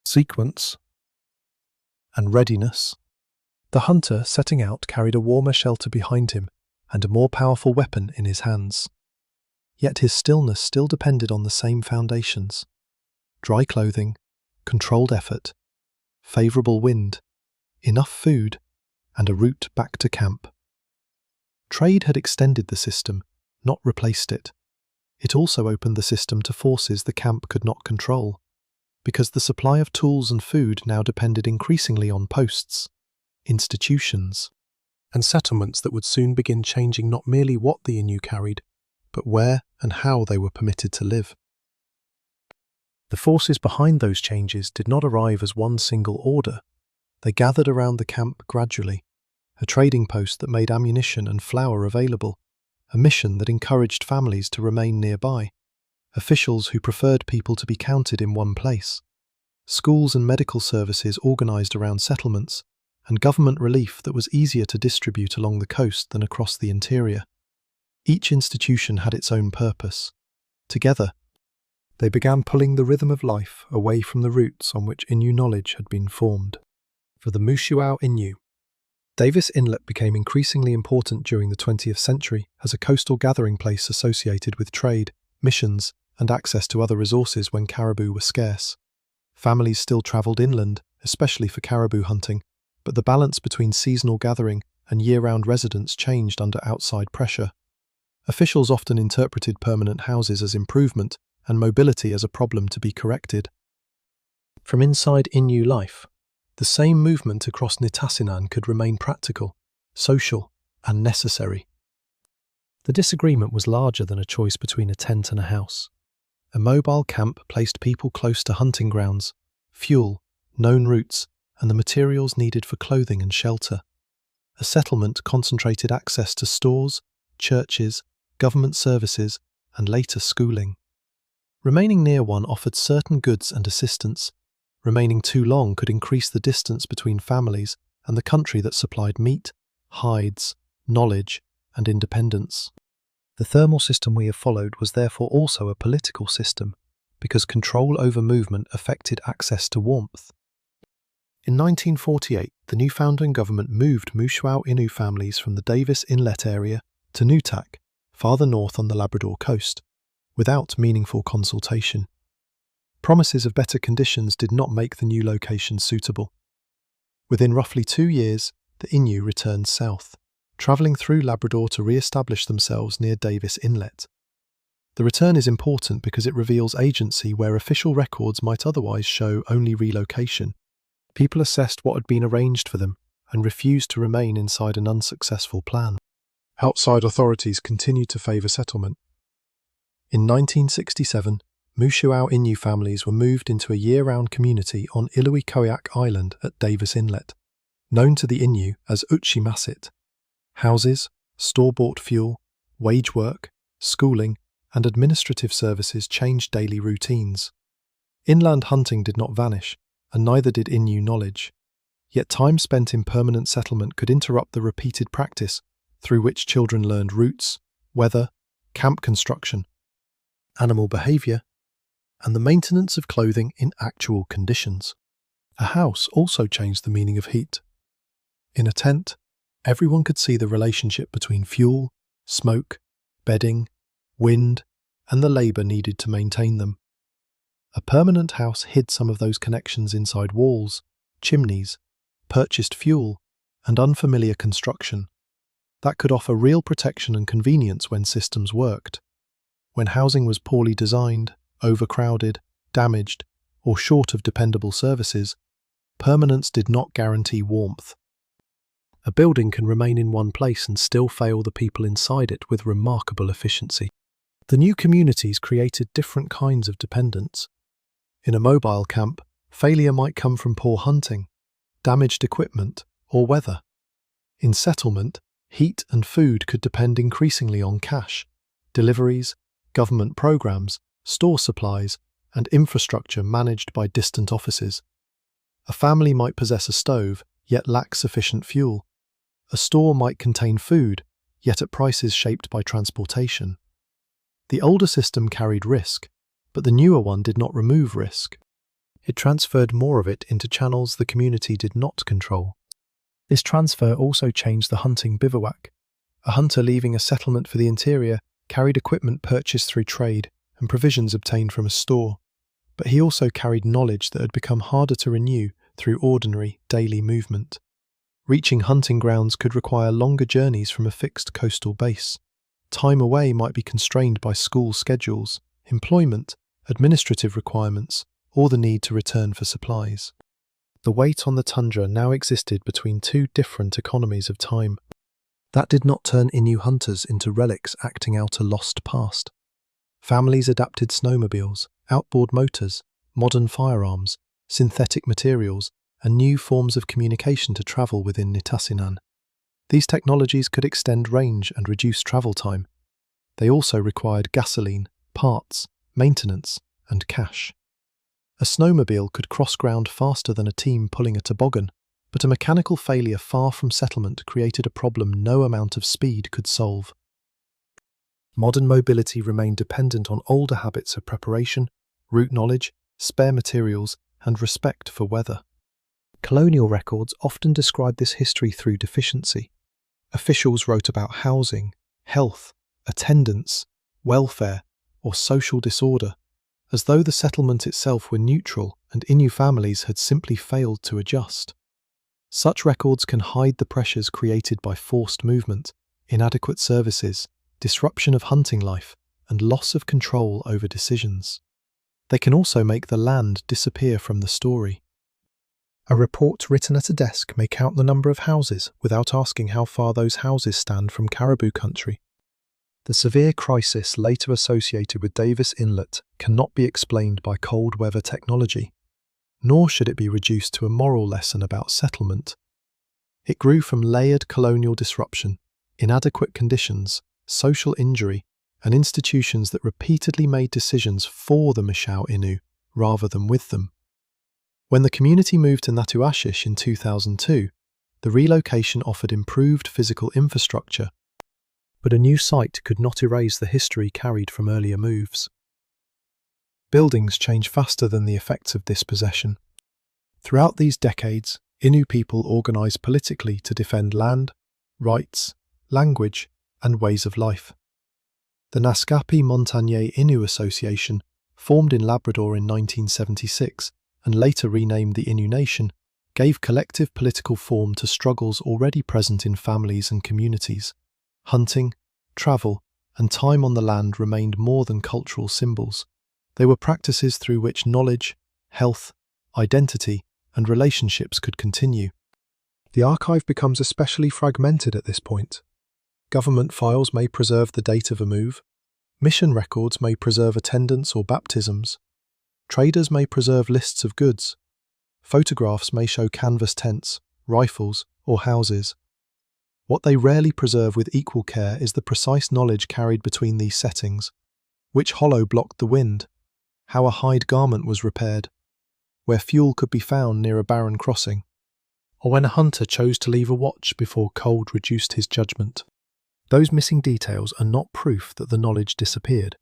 sequence, and readiness. The hunter setting out carried a warmer shelter behind him and a more powerful weapon in his hands. Yet his stillness still depended on the same foundations: dry clothing, controlled effort, favourable wind, enough food, and a route back to camp. Trade had extended the system, not replaced it. It also opened the system to forces the camp could not control, because the supply of tools and food now depended increasingly on posts, institutions, and settlements that would soon begin changing not merely what the Innu carried, but where and how they were permitted to live. The forces behind those changes did not arrive as one single order. They gathered around the camp gradually: a trading post that made ammunition and flour available, a mission that encouraged families to remain nearby, officials who preferred people to be counted in one place, schools and medical services organised around settlements, and government relief that was easier to distribute along the coast than across the interior. Each institution had its own purpose. Together, they began pulling the rhythm of life away from the roots on which Innu knowledge had been formed. For the Mushuau Innu, Davis Inlet became increasingly important during the 20th century as a coastal gathering place associated with trade, missions, and access to other resources when caribou were scarce. Families still travelled inland, especially for caribou hunting, but the balance between seasonal gathering and year-round residence changed under outside pressure. Officials often interpreted permanent houses as improvement and mobility as a problem to be corrected. From inside Innu life, the same movement across Nitassinan could remain practical, social, and necessary. The disagreement was larger than a choice between a tent and a house. A mobile camp placed people close to hunting grounds, fuel, known routes, and the materials needed for clothing and shelter. A settlement concentrated access to stores, churches, government services, and later schooling. Remaining near one offered certain goods and assistance. Remaining too long could increase the distance between families and the country that supplied meat, hides, knowledge, and independence. The thermal system we have followed was therefore also a political system, because control over movement affected access to warmth. In 1948, the Newfoundland government moved Mushuau Innu families from the Davis Inlet area to Nutak, farther north on the Labrador coast, without meaningful consultation. Promises of better conditions did not make the new location suitable. Within roughly 2 years, the Innu returned south, travelling through Labrador to re-establish themselves near Davis Inlet. The return is important because it reveals agency where official records might otherwise show only relocation. People assessed what had been arranged for them and refused to remain inside an unsuccessful plan. Outside authorities continued to favour settlement. In 1967, Mushuau Innu families were moved into a year-round community on Inuit Island at Davis Inlet, known to the Innu as Uchimasit. Houses, store-bought fuel, wage work, schooling, and administrative services changed daily routines. Inland hunting did not vanish, and neither did Innu knowledge. Yet time spent in permanent settlement could interrupt the repeated practice through which children learned routes, weather, camp construction, animal behaviour, and the maintenance of clothing in actual conditions. A house also changed the meaning of heat. In a tent, everyone could see the relationship between fuel, smoke, bedding, wind, and the labour needed to maintain them. A permanent house hid some of those connections inside walls, chimneys, purchased fuel, and unfamiliar construction. That could offer real protection and convenience when systems worked. When housing was poorly designed, overcrowded, damaged, or short of dependable services, permanence did not guarantee warmth. A building can remain in one place and still fail the people inside it with remarkable efficiency. The new communities created different kinds of dependence. In a mobile camp, failure might come from poor hunting, damaged equipment, or weather. In settlement, heat and food could depend increasingly on cash, deliveries, government programs, store supplies, and infrastructure managed by distant offices. A family might possess a stove, yet lack sufficient fuel. A store might contain food, yet at prices shaped by transportation. The older system carried risk, but the newer one did not remove risk. It transferred more of it into channels the community did not control. This transfer also changed the hunting bivouac. A hunter leaving a settlement for the interior carried equipment purchased through trade and provisions obtained from a store, but he also carried knowledge that had become harder to renew through ordinary, daily movement. Reaching hunting grounds could require longer journeys from a fixed coastal base. Time away might be constrained by school schedules, employment, administrative requirements, or the need to return for supplies. The weight on the tundra now existed between two different economies of time. That did not turn Innu hunters into relics acting out a lost past. Families adapted snowmobiles, outboard motors, modern firearms, synthetic materials, and new forms of communication to travel within Nitassinan. These technologies could extend range and reduce travel time. They also required gasoline, parts, maintenance, and cash. A snowmobile could cross ground faster than a team pulling a toboggan, but a mechanical failure far from settlement created a problem no amount of speed could solve. Modern mobility remained dependent on older habits of preparation, route knowledge, spare materials, and respect for weather. Colonial records often describe this history through deficiency. Officials wrote about housing, health, attendance, welfare, or social disorder, as though the settlement itself were neutral and Innu families had simply failed to adjust. Such records can hide the pressures created by forced movement, inadequate services, disruption of hunting life, and loss of control over decisions. They can also make the land disappear from the story. A report written at a desk may count the number of houses without asking how far those houses stand from caribou country. The severe crisis later associated with Davis Inlet cannot be explained by cold weather technology, nor should it be reduced to a moral lesson about settlement. It grew from layered colonial disruption, inadequate conditions, social injury, and institutions that repeatedly made decisions for the Mushuau Innu rather than with them. When the community moved to Nitassinan in 2002, the relocation offered improved physical infrastructure, but a new site could not erase the history carried from earlier moves. Buildings change faster than the effects of dispossession. Throughout these decades, Innu people organized politically to defend land, rights, language, and ways of life. The Naskapi Montagne Innu Association, formed in Labrador in 1976 and later renamed the Innu Nation, gave collective political form to struggles already present in families and communities. Hunting, travel, and time on the land remained more than cultural symbols. They were practices through which knowledge, health, identity, and relationships could continue. The archive becomes especially fragmented at this point. Government files may preserve the date of a move. Mission records may preserve attendance or baptisms. Traders may preserve lists of goods. Photographs may show canvas tents, rifles, or houses. What they rarely preserve with equal care is the precise knowledge carried between these settings. Which hollow blocked the wind? How a hide garment was repaired? Where fuel could be found near a barren crossing? Or when a hunter chose to leave a watch before cold reduced his judgment? Those missing details are not proof that the knowledge disappeared.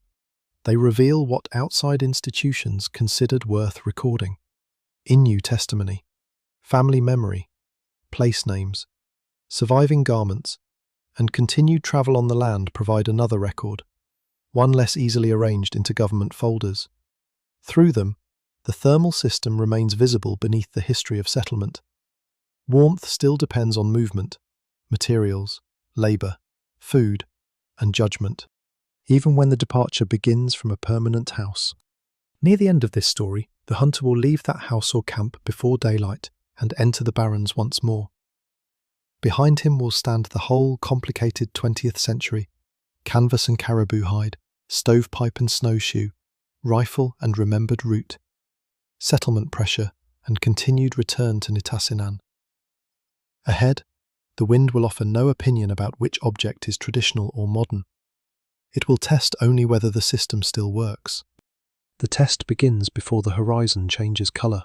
They reveal what outside institutions considered worth recording. Innu testimony, family memory, place names, surviving garments, and continued travel on the land provide another record, one less easily arranged into government folders. Through them, the thermal system remains visible beneath the history of settlement. Warmth still depends on movement, materials, labour, food, and judgment, even when the departure begins from a permanent house. Near the end of this story, the hunter will leave that house or camp before daylight and enter the barrens once more. Behind him will stand the whole complicated 20th century, canvas and caribou-hide, stovepipe and snowshoe, rifle and remembered route, settlement pressure and continued return to Nitassinan. Ahead, the wind will offer no opinion about which object is traditional or modern. It will test only whether the system still works. The test begins before the horizon changes colour.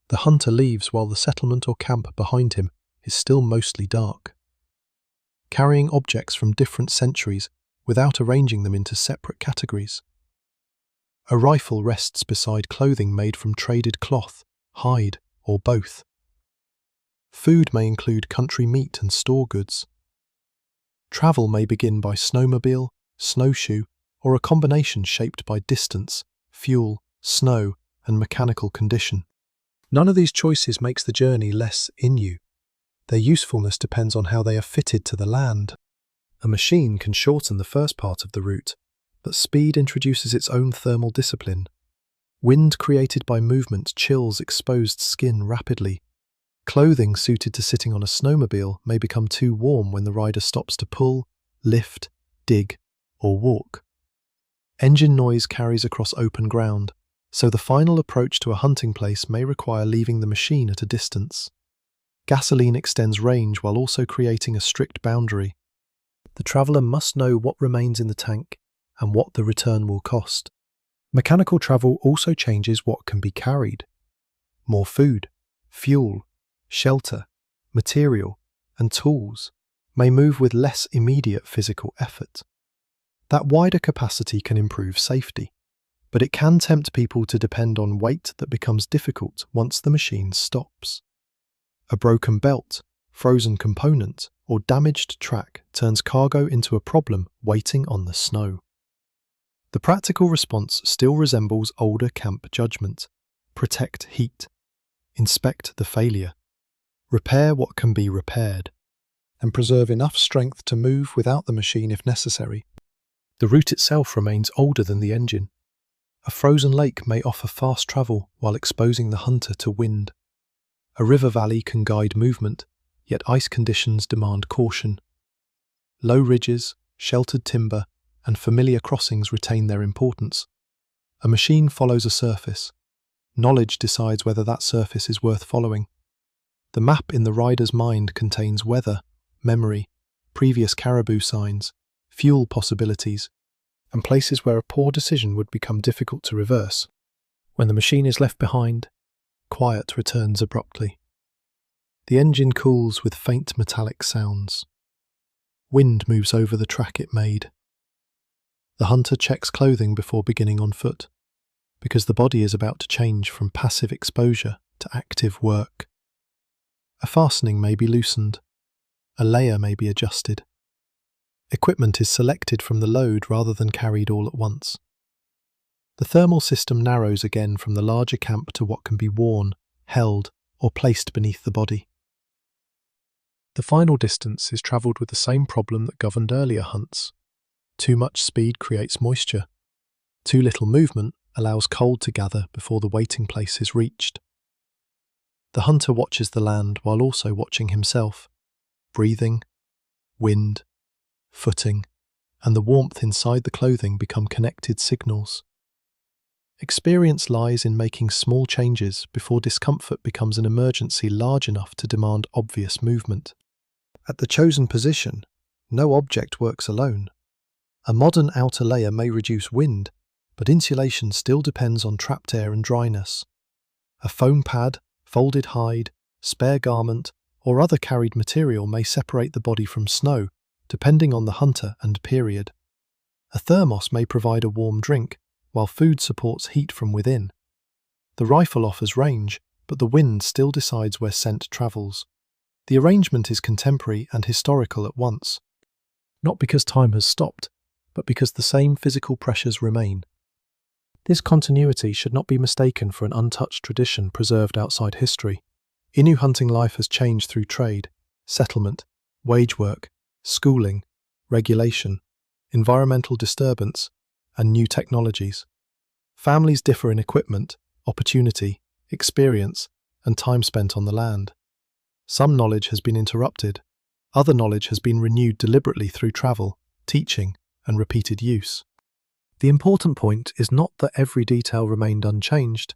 The hunter leaves while the settlement or camp behind him is still mostly dark. Carrying objects from different centuries without arranging them into separate categories. A rifle rests beside clothing made from traded cloth, hide, or both. Food may include country meat and store goods. Travel may begin by snowmobile, snowshoe, or a combination shaped by distance, fuel, snow, and mechanical condition. None of these choices makes the journey less Innu. Their usefulness depends on how they are fitted to the land. A machine can shorten the first part of the route, but speed introduces its own thermal discipline. Wind created by movement chills exposed skin rapidly. Clothing suited to sitting on a snowmobile may become too warm when the rider stops to pull, lift, dig, or walk. Engine noise carries across open ground, so the final approach to a hunting place may require leaving the machine at a distance. Gasoline extends range while also creating a strict boundary. The traveller must know what remains in the tank and what the return will cost. Mechanical travel also changes what can be carried. More food, fuel, shelter, material, and tools may move with less immediate physical effort. That wider capacity can improve safety, but it can tempt people to depend on weight that becomes difficult once the machine stops. A broken belt, frozen component, or damaged track turns cargo into a problem waiting on the snow. The practical response still resembles older camp judgment: protect heat, inspect the failure, repair what can be repaired, and preserve enough strength to move without the machine if necessary. The route itself remains older than the engine. A frozen lake may offer fast travel while exposing the hunter to wind. A river valley can guide movement, yet ice conditions demand caution. Low ridges, sheltered timber, and familiar crossings retain their importance. A machine follows a surface. Knowledge decides whether that surface is worth following. The map in the rider's mind contains weather, memory, previous caribou signs, fuel possibilities, and places where a poor decision would become difficult to reverse. When the machine is left behind, quiet returns abruptly. The engine cools with faint metallic sounds. Wind moves over the track it made. The hunter checks clothing before beginning on foot, because the body is about to change from passive exposure to active work. A fastening may be loosened. A layer may be adjusted. Equipment is selected from the load rather than carried all at once. The thermal system narrows again from the larger camp to what can be worn, held, or placed beneath the body. The final distance is travelled with the same problem that governed earlier hunts. Too much speed creates moisture. Too little movement allows cold to gather before the waiting place is reached. The hunter watches the land while also watching himself. Breathing, wind, footing, and the warmth inside the clothing become connected signals. Experience lies in making small changes before discomfort becomes an emergency large enough to demand obvious movement. At the chosen position, no object works alone. A modern outer layer may reduce wind, but insulation still depends on trapped air and dryness. A foam pad, folded hide, spare garment, or other carried material may separate the body from snow, depending on the hunter and period. A thermos may provide a warm drink, while food supports heat from within. The rifle offers range, but the wind still decides where scent travels. The arrangement is contemporary and historical at once, not because time has stopped, but because the same physical pressures remain. This continuity should not be mistaken for an untouched tradition preserved outside history. Innu hunting life has changed through trade, settlement, wage work, schooling, regulation, environmental disturbance, and new technologies. Families differ in equipment, opportunity, experience, and time spent on the land. Some knowledge has been interrupted, other knowledge has been renewed deliberately through travel, teaching, and repeated use. The important point is not that every detail remained unchanged,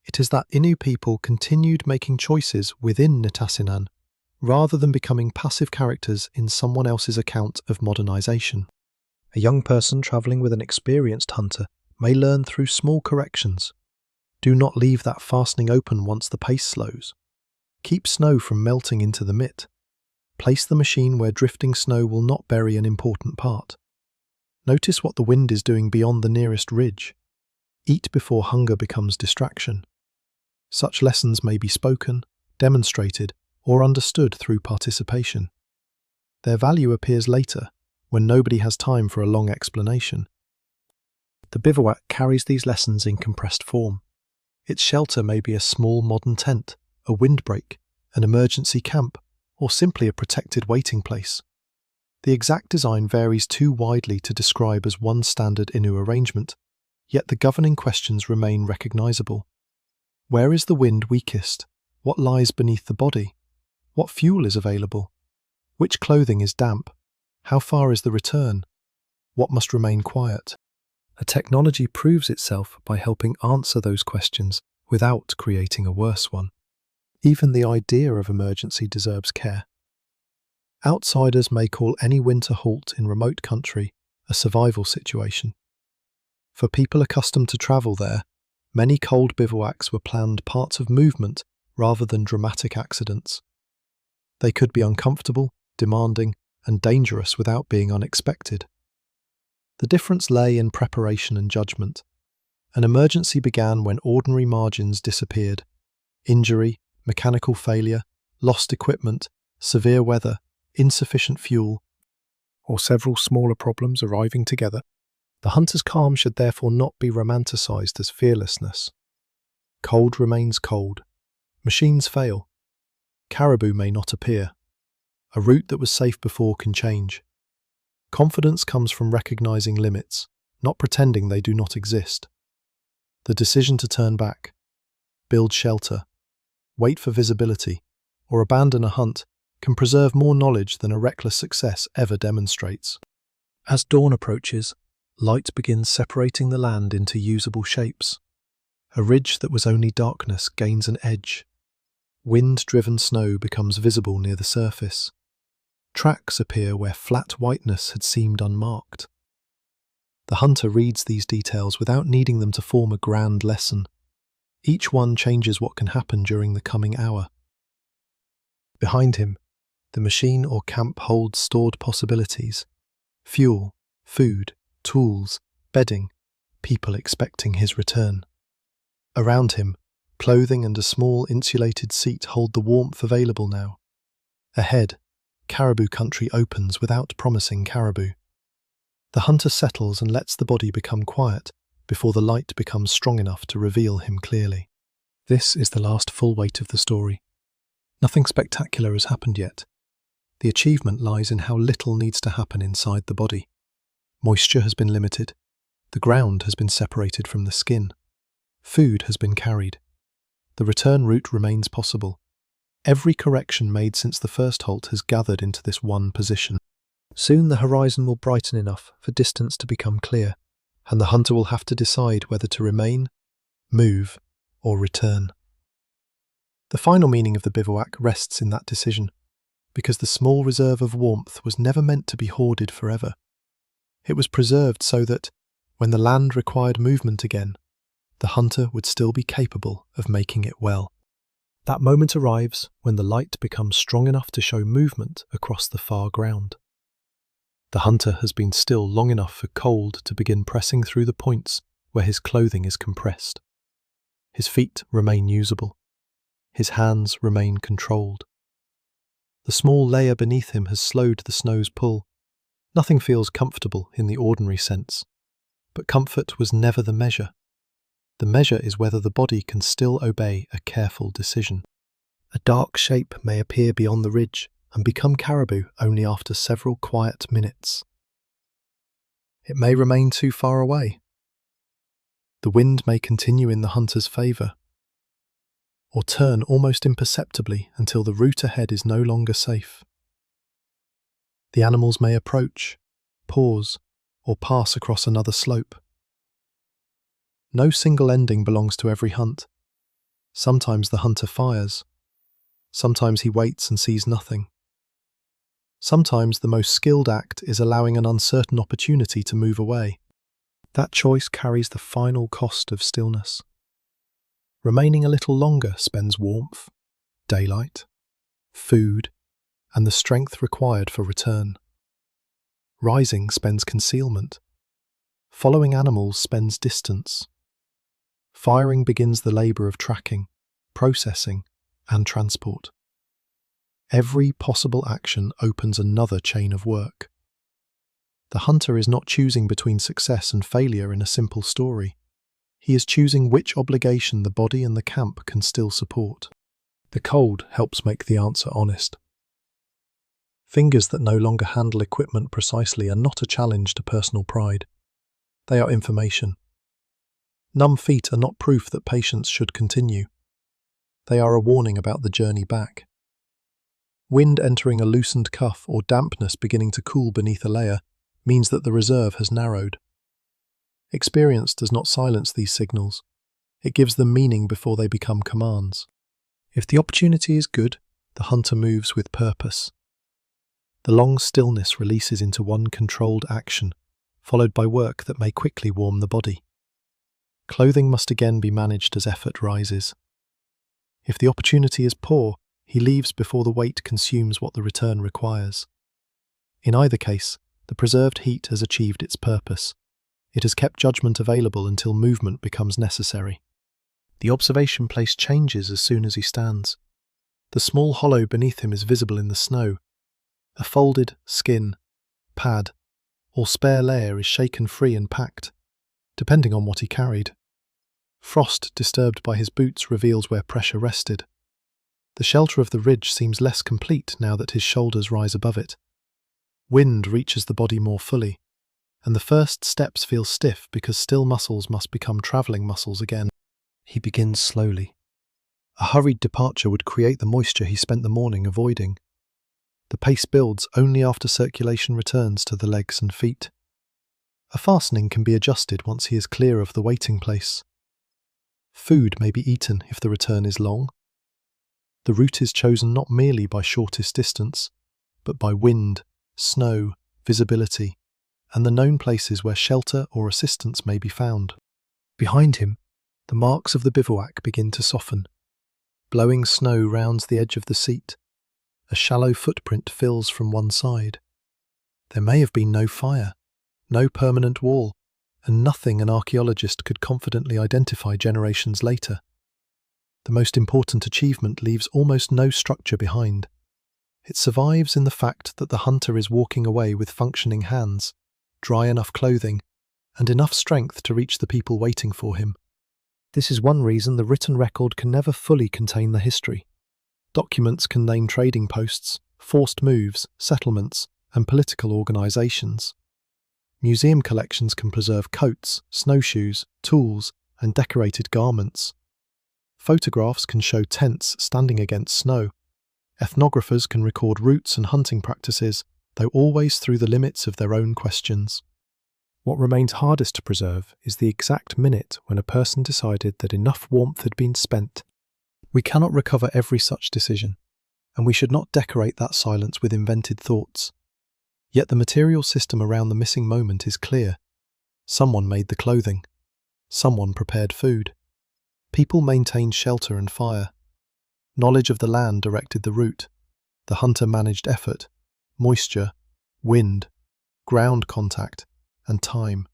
it is that Innu people continued making choices within Nitassinan, rather than becoming passive characters in someone else's account of modernization. A young person travelling with an experienced hunter may learn through small corrections. Do not leave that fastening open once the pace slows. Keep snow from melting into the mitt. Place the machine where drifting snow will not bury an important part. Notice what the wind is doing beyond the nearest ridge. Eat before hunger becomes distraction. Such lessons may be spoken, demonstrated, or understood through participation. Their value appears later, when nobody has time for a long explanation. The bivouac carries these lessons in compressed form. Its shelter may be a small modern tent, a windbreak, an emergency camp, or simply a protected waiting place. The exact design varies too widely to describe as one standard Innu arrangement, yet the governing questions remain recognizable. Where is the wind weakest? What lies beneath the body? What fuel is available? Which clothing is damp? How far is the return? What must remain quiet? A technology proves itself by helping answer those questions without creating a worse one. Even the idea of emergency deserves care. Outsiders may call any winter halt in remote country a survival situation. For people accustomed to travel there, many cold bivouacs were planned parts of movement rather than dramatic accidents. They could be uncomfortable, demanding, and dangerous without being unexpected. The difference lay in preparation and judgment. An emergency began when ordinary margins disappeared. Injury, mechanical failure, lost equipment, severe weather, insufficient fuel, or several smaller problems arriving together. The hunter's calm should therefore not be romanticized as fearlessness. Cold remains cold. Machines fail. Caribou may not appear. A route that was safe before can change. Confidence comes from recognizing limits, not pretending they do not exist. The decision to turn back, build shelter, wait for visibility, or abandon a hunt can preserve more knowledge than a reckless success ever demonstrates. As dawn approaches, light begins separating the land into usable shapes. A ridge that was only darkness gains an edge. Wind-driven snow becomes visible near the surface. Tracks appear where flat whiteness had seemed unmarked. The hunter reads these details without needing them to form a grand lesson. Each one changes what can happen during the coming hour. Behind him, the machine or camp holds stored possibilities. Fuel, food, tools, bedding, people expecting his return. Around him, clothing and a small insulated seat hold the warmth available now. Ahead, caribou country opens without promising caribou. The hunter settles and lets the body become quiet before the light becomes strong enough to reveal him clearly. This is the last full weight of the story. Nothing spectacular has happened yet. The achievement lies in how little needs to happen inside the body. Moisture has been limited. The ground has been separated from the skin. Food has been carried. The return route remains possible. Every correction made since the first halt has gathered into this one position. Soon the horizon will brighten enough for distance to become clear, and the hunter will have to decide whether to remain, move, or return. The final meaning of the bivouac rests in that decision, because the small reserve of warmth was never meant to be hoarded forever. It was preserved so that, when the land required movement again, the hunter would still be capable of making it well. That moment arrives when the light becomes strong enough to show movement across the far ground. The hunter has been still long enough for cold to begin pressing through the points where his clothing is compressed. His feet remain usable. His hands remain controlled. The small layer beneath him has slowed the snow's pull. Nothing feels comfortable in the ordinary sense, but comfort was never the measure. The measure is whether the body can still obey a careful decision. A dark shape may appear beyond the ridge and become caribou only after several quiet minutes. It may remain too far away. The wind may continue in the hunter's favour, or turn almost imperceptibly until the route ahead is no longer safe. The animals may approach, pause, or pass across another slope. No single ending belongs to every hunt. Sometimes the hunter fires. Sometimes he waits and sees nothing. Sometimes the most skilled act is allowing an uncertain opportunity to move away. That choice carries the final cost of stillness. Remaining a little longer spends warmth, daylight, food, and the strength required for return. Rising spends concealment. Following animals spends distance. Firing begins the labour of tracking, processing, and transport. Every possible action opens another chain of work. The hunter is not choosing between success and failure in a simple story. He is choosing which obligation the body and the camp can still support. The cold helps make the answer honest. Fingers that no longer handle equipment precisely are not a challenge to personal pride. They are information. Numb feet are not proof that patience should continue. They are a warning about the journey back. Wind entering a loosened cuff or dampness beginning to cool beneath a layer means that the reserve has narrowed. Experience does not silence these signals. It gives them meaning before they become commands. If the opportunity is good, the hunter moves with purpose. The long stillness releases into one controlled action, followed by work that may quickly warm the body. Clothing must again be managed as effort rises. If the opportunity is poor, he leaves before the weight consumes what the return requires. In either case, the preserved heat has achieved its purpose. It has kept judgment available until movement becomes necessary. The observation place changes as soon as he stands. The small hollow beneath him is visible in the snow. A folded skin, pad, or spare layer is shaken free and packed, depending on what he carried. Frost disturbed by his boots reveals where pressure rested. The shelter of the ridge seems less complete now that his shoulders rise above it. Wind reaches the body more fully, and the first steps feel stiff because still muscles must become travelling muscles again. He begins slowly. A hurried departure would create the moisture he spent the morning avoiding. The pace builds only after circulation returns to the legs and feet. A fastening can be adjusted once he is clear of the waiting place. Food may be eaten if the return is long. The route is chosen not merely by shortest distance, but by wind, snow, visibility, and the known places where shelter or assistance may be found. Behind him, the marks of the bivouac begin to soften. Blowing snow rounds the edge of the seat. A shallow footprint fills from one side. There may have been no fire, no permanent wall, and nothing an archaeologist could confidently identify generations later. The most important achievement leaves almost no structure behind. It survives in the fact that the hunter is walking away with functioning hands, dry enough clothing, and enough strength to reach the people waiting for him. This is one reason the written record can never fully contain the history. Documents can name trading posts, forced moves, settlements, and political organisations. Museum collections can preserve coats, snowshoes, tools, and decorated garments. Photographs can show tents standing against snow. Ethnographers can record routes and hunting practices, though always through the limits of their own questions. What remains hardest to preserve is the exact minute when a person decided that enough warmth had been spent. We cannot recover every such decision, and we should not decorate that silence with invented thoughts. Yet the material system around the missing moment is clear. Someone made the clothing. Someone prepared food. People maintained shelter and fire. Knowledge of the land directed the route. The hunter managed effort, moisture, wind, ground contact, and time.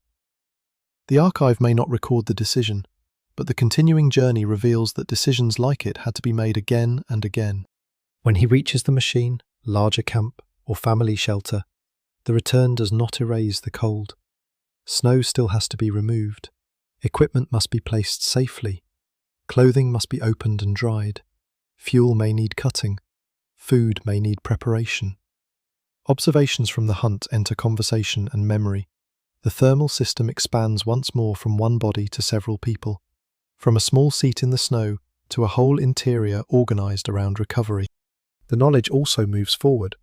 The archive may not record the decision, but the continuing journey reveals that decisions like it had to be made again and again. When he reaches the machine, larger camp, or family shelter, the return does not erase the cold. Snow still has to be removed. Equipment must be placed safely. Clothing must be opened and dried. Fuel may need cutting. Food may need preparation. Observations from the hunt enter conversation and memory. The thermal system expands once more from one body to several people, from a small seat in the snow to a whole interior organised around recovery. The knowledge also moves forward.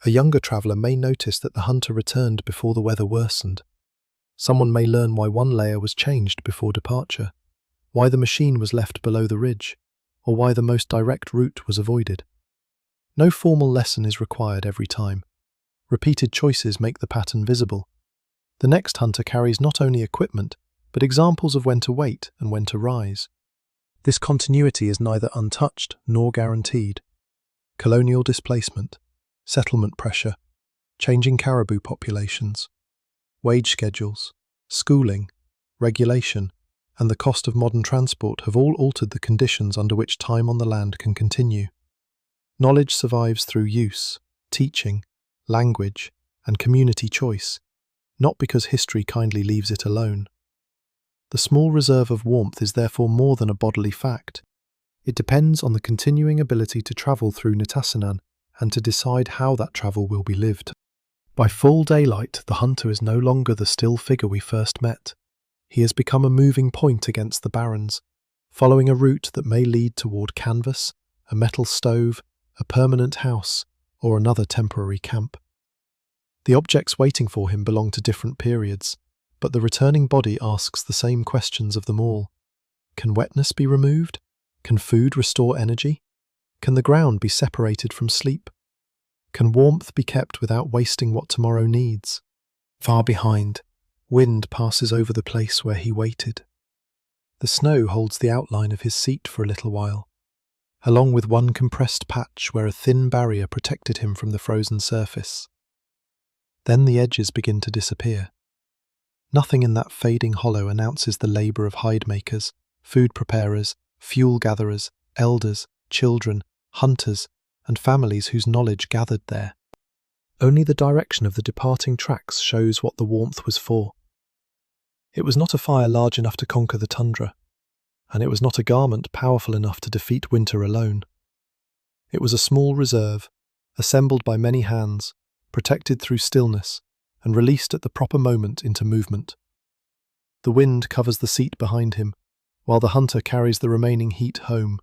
A younger traveller may notice that the hunter returned before the weather worsened. Someone may learn why one layer was changed before departure, why the machine was left below the ridge, or why the most direct route was avoided. No formal lesson is required every time. Repeated choices make the pattern visible. The next hunter carries not only equipment, but examples of when to wait and when to rise. This continuity is neither untouched nor guaranteed. Colonial displacement, settlement pressure, changing caribou populations, wage schedules, schooling, regulation, and the cost of modern transport have all altered the conditions under which time on the land can continue. Knowledge survives through use, teaching, language, and community choice, not because history kindly leaves it alone. The small reserve of warmth is therefore more than a bodily fact. It depends on the continuing ability to travel through Nitassinan and to decide how that travel will be lived. By full daylight, the hunter is no longer the still figure we first met. He has become a moving point against the barrens, following a route that may lead toward canvas, a metal stove, a permanent house, or another temporary camp. The objects waiting for him belong to different periods, but the returning body asks the same questions of them all. Can wetness be removed? Can food restore energy? Can the ground be separated from sleep? Can warmth be kept without wasting what tomorrow needs? Far behind, Wind passes over the place where he waited. The snow holds the outline of his seat for a little while, along with one compressed patch where a thin barrier protected him from the frozen surface. Then the edges begin to disappear. Nothing in that fading hollow announces the labour of hide makers, food preparers, fuel gatherers, elders, children, hunters, and families whose knowledge gathered there. Only the direction of the departing tracks shows what the warmth was for. It was not a fire large enough to conquer the tundra, and it was not a garment powerful enough to defeat winter alone. It was a small reserve, assembled by many hands, protected through stillness, and released at the proper moment into movement. The wind covers the seat behind him, while the hunter carries the remaining heat home.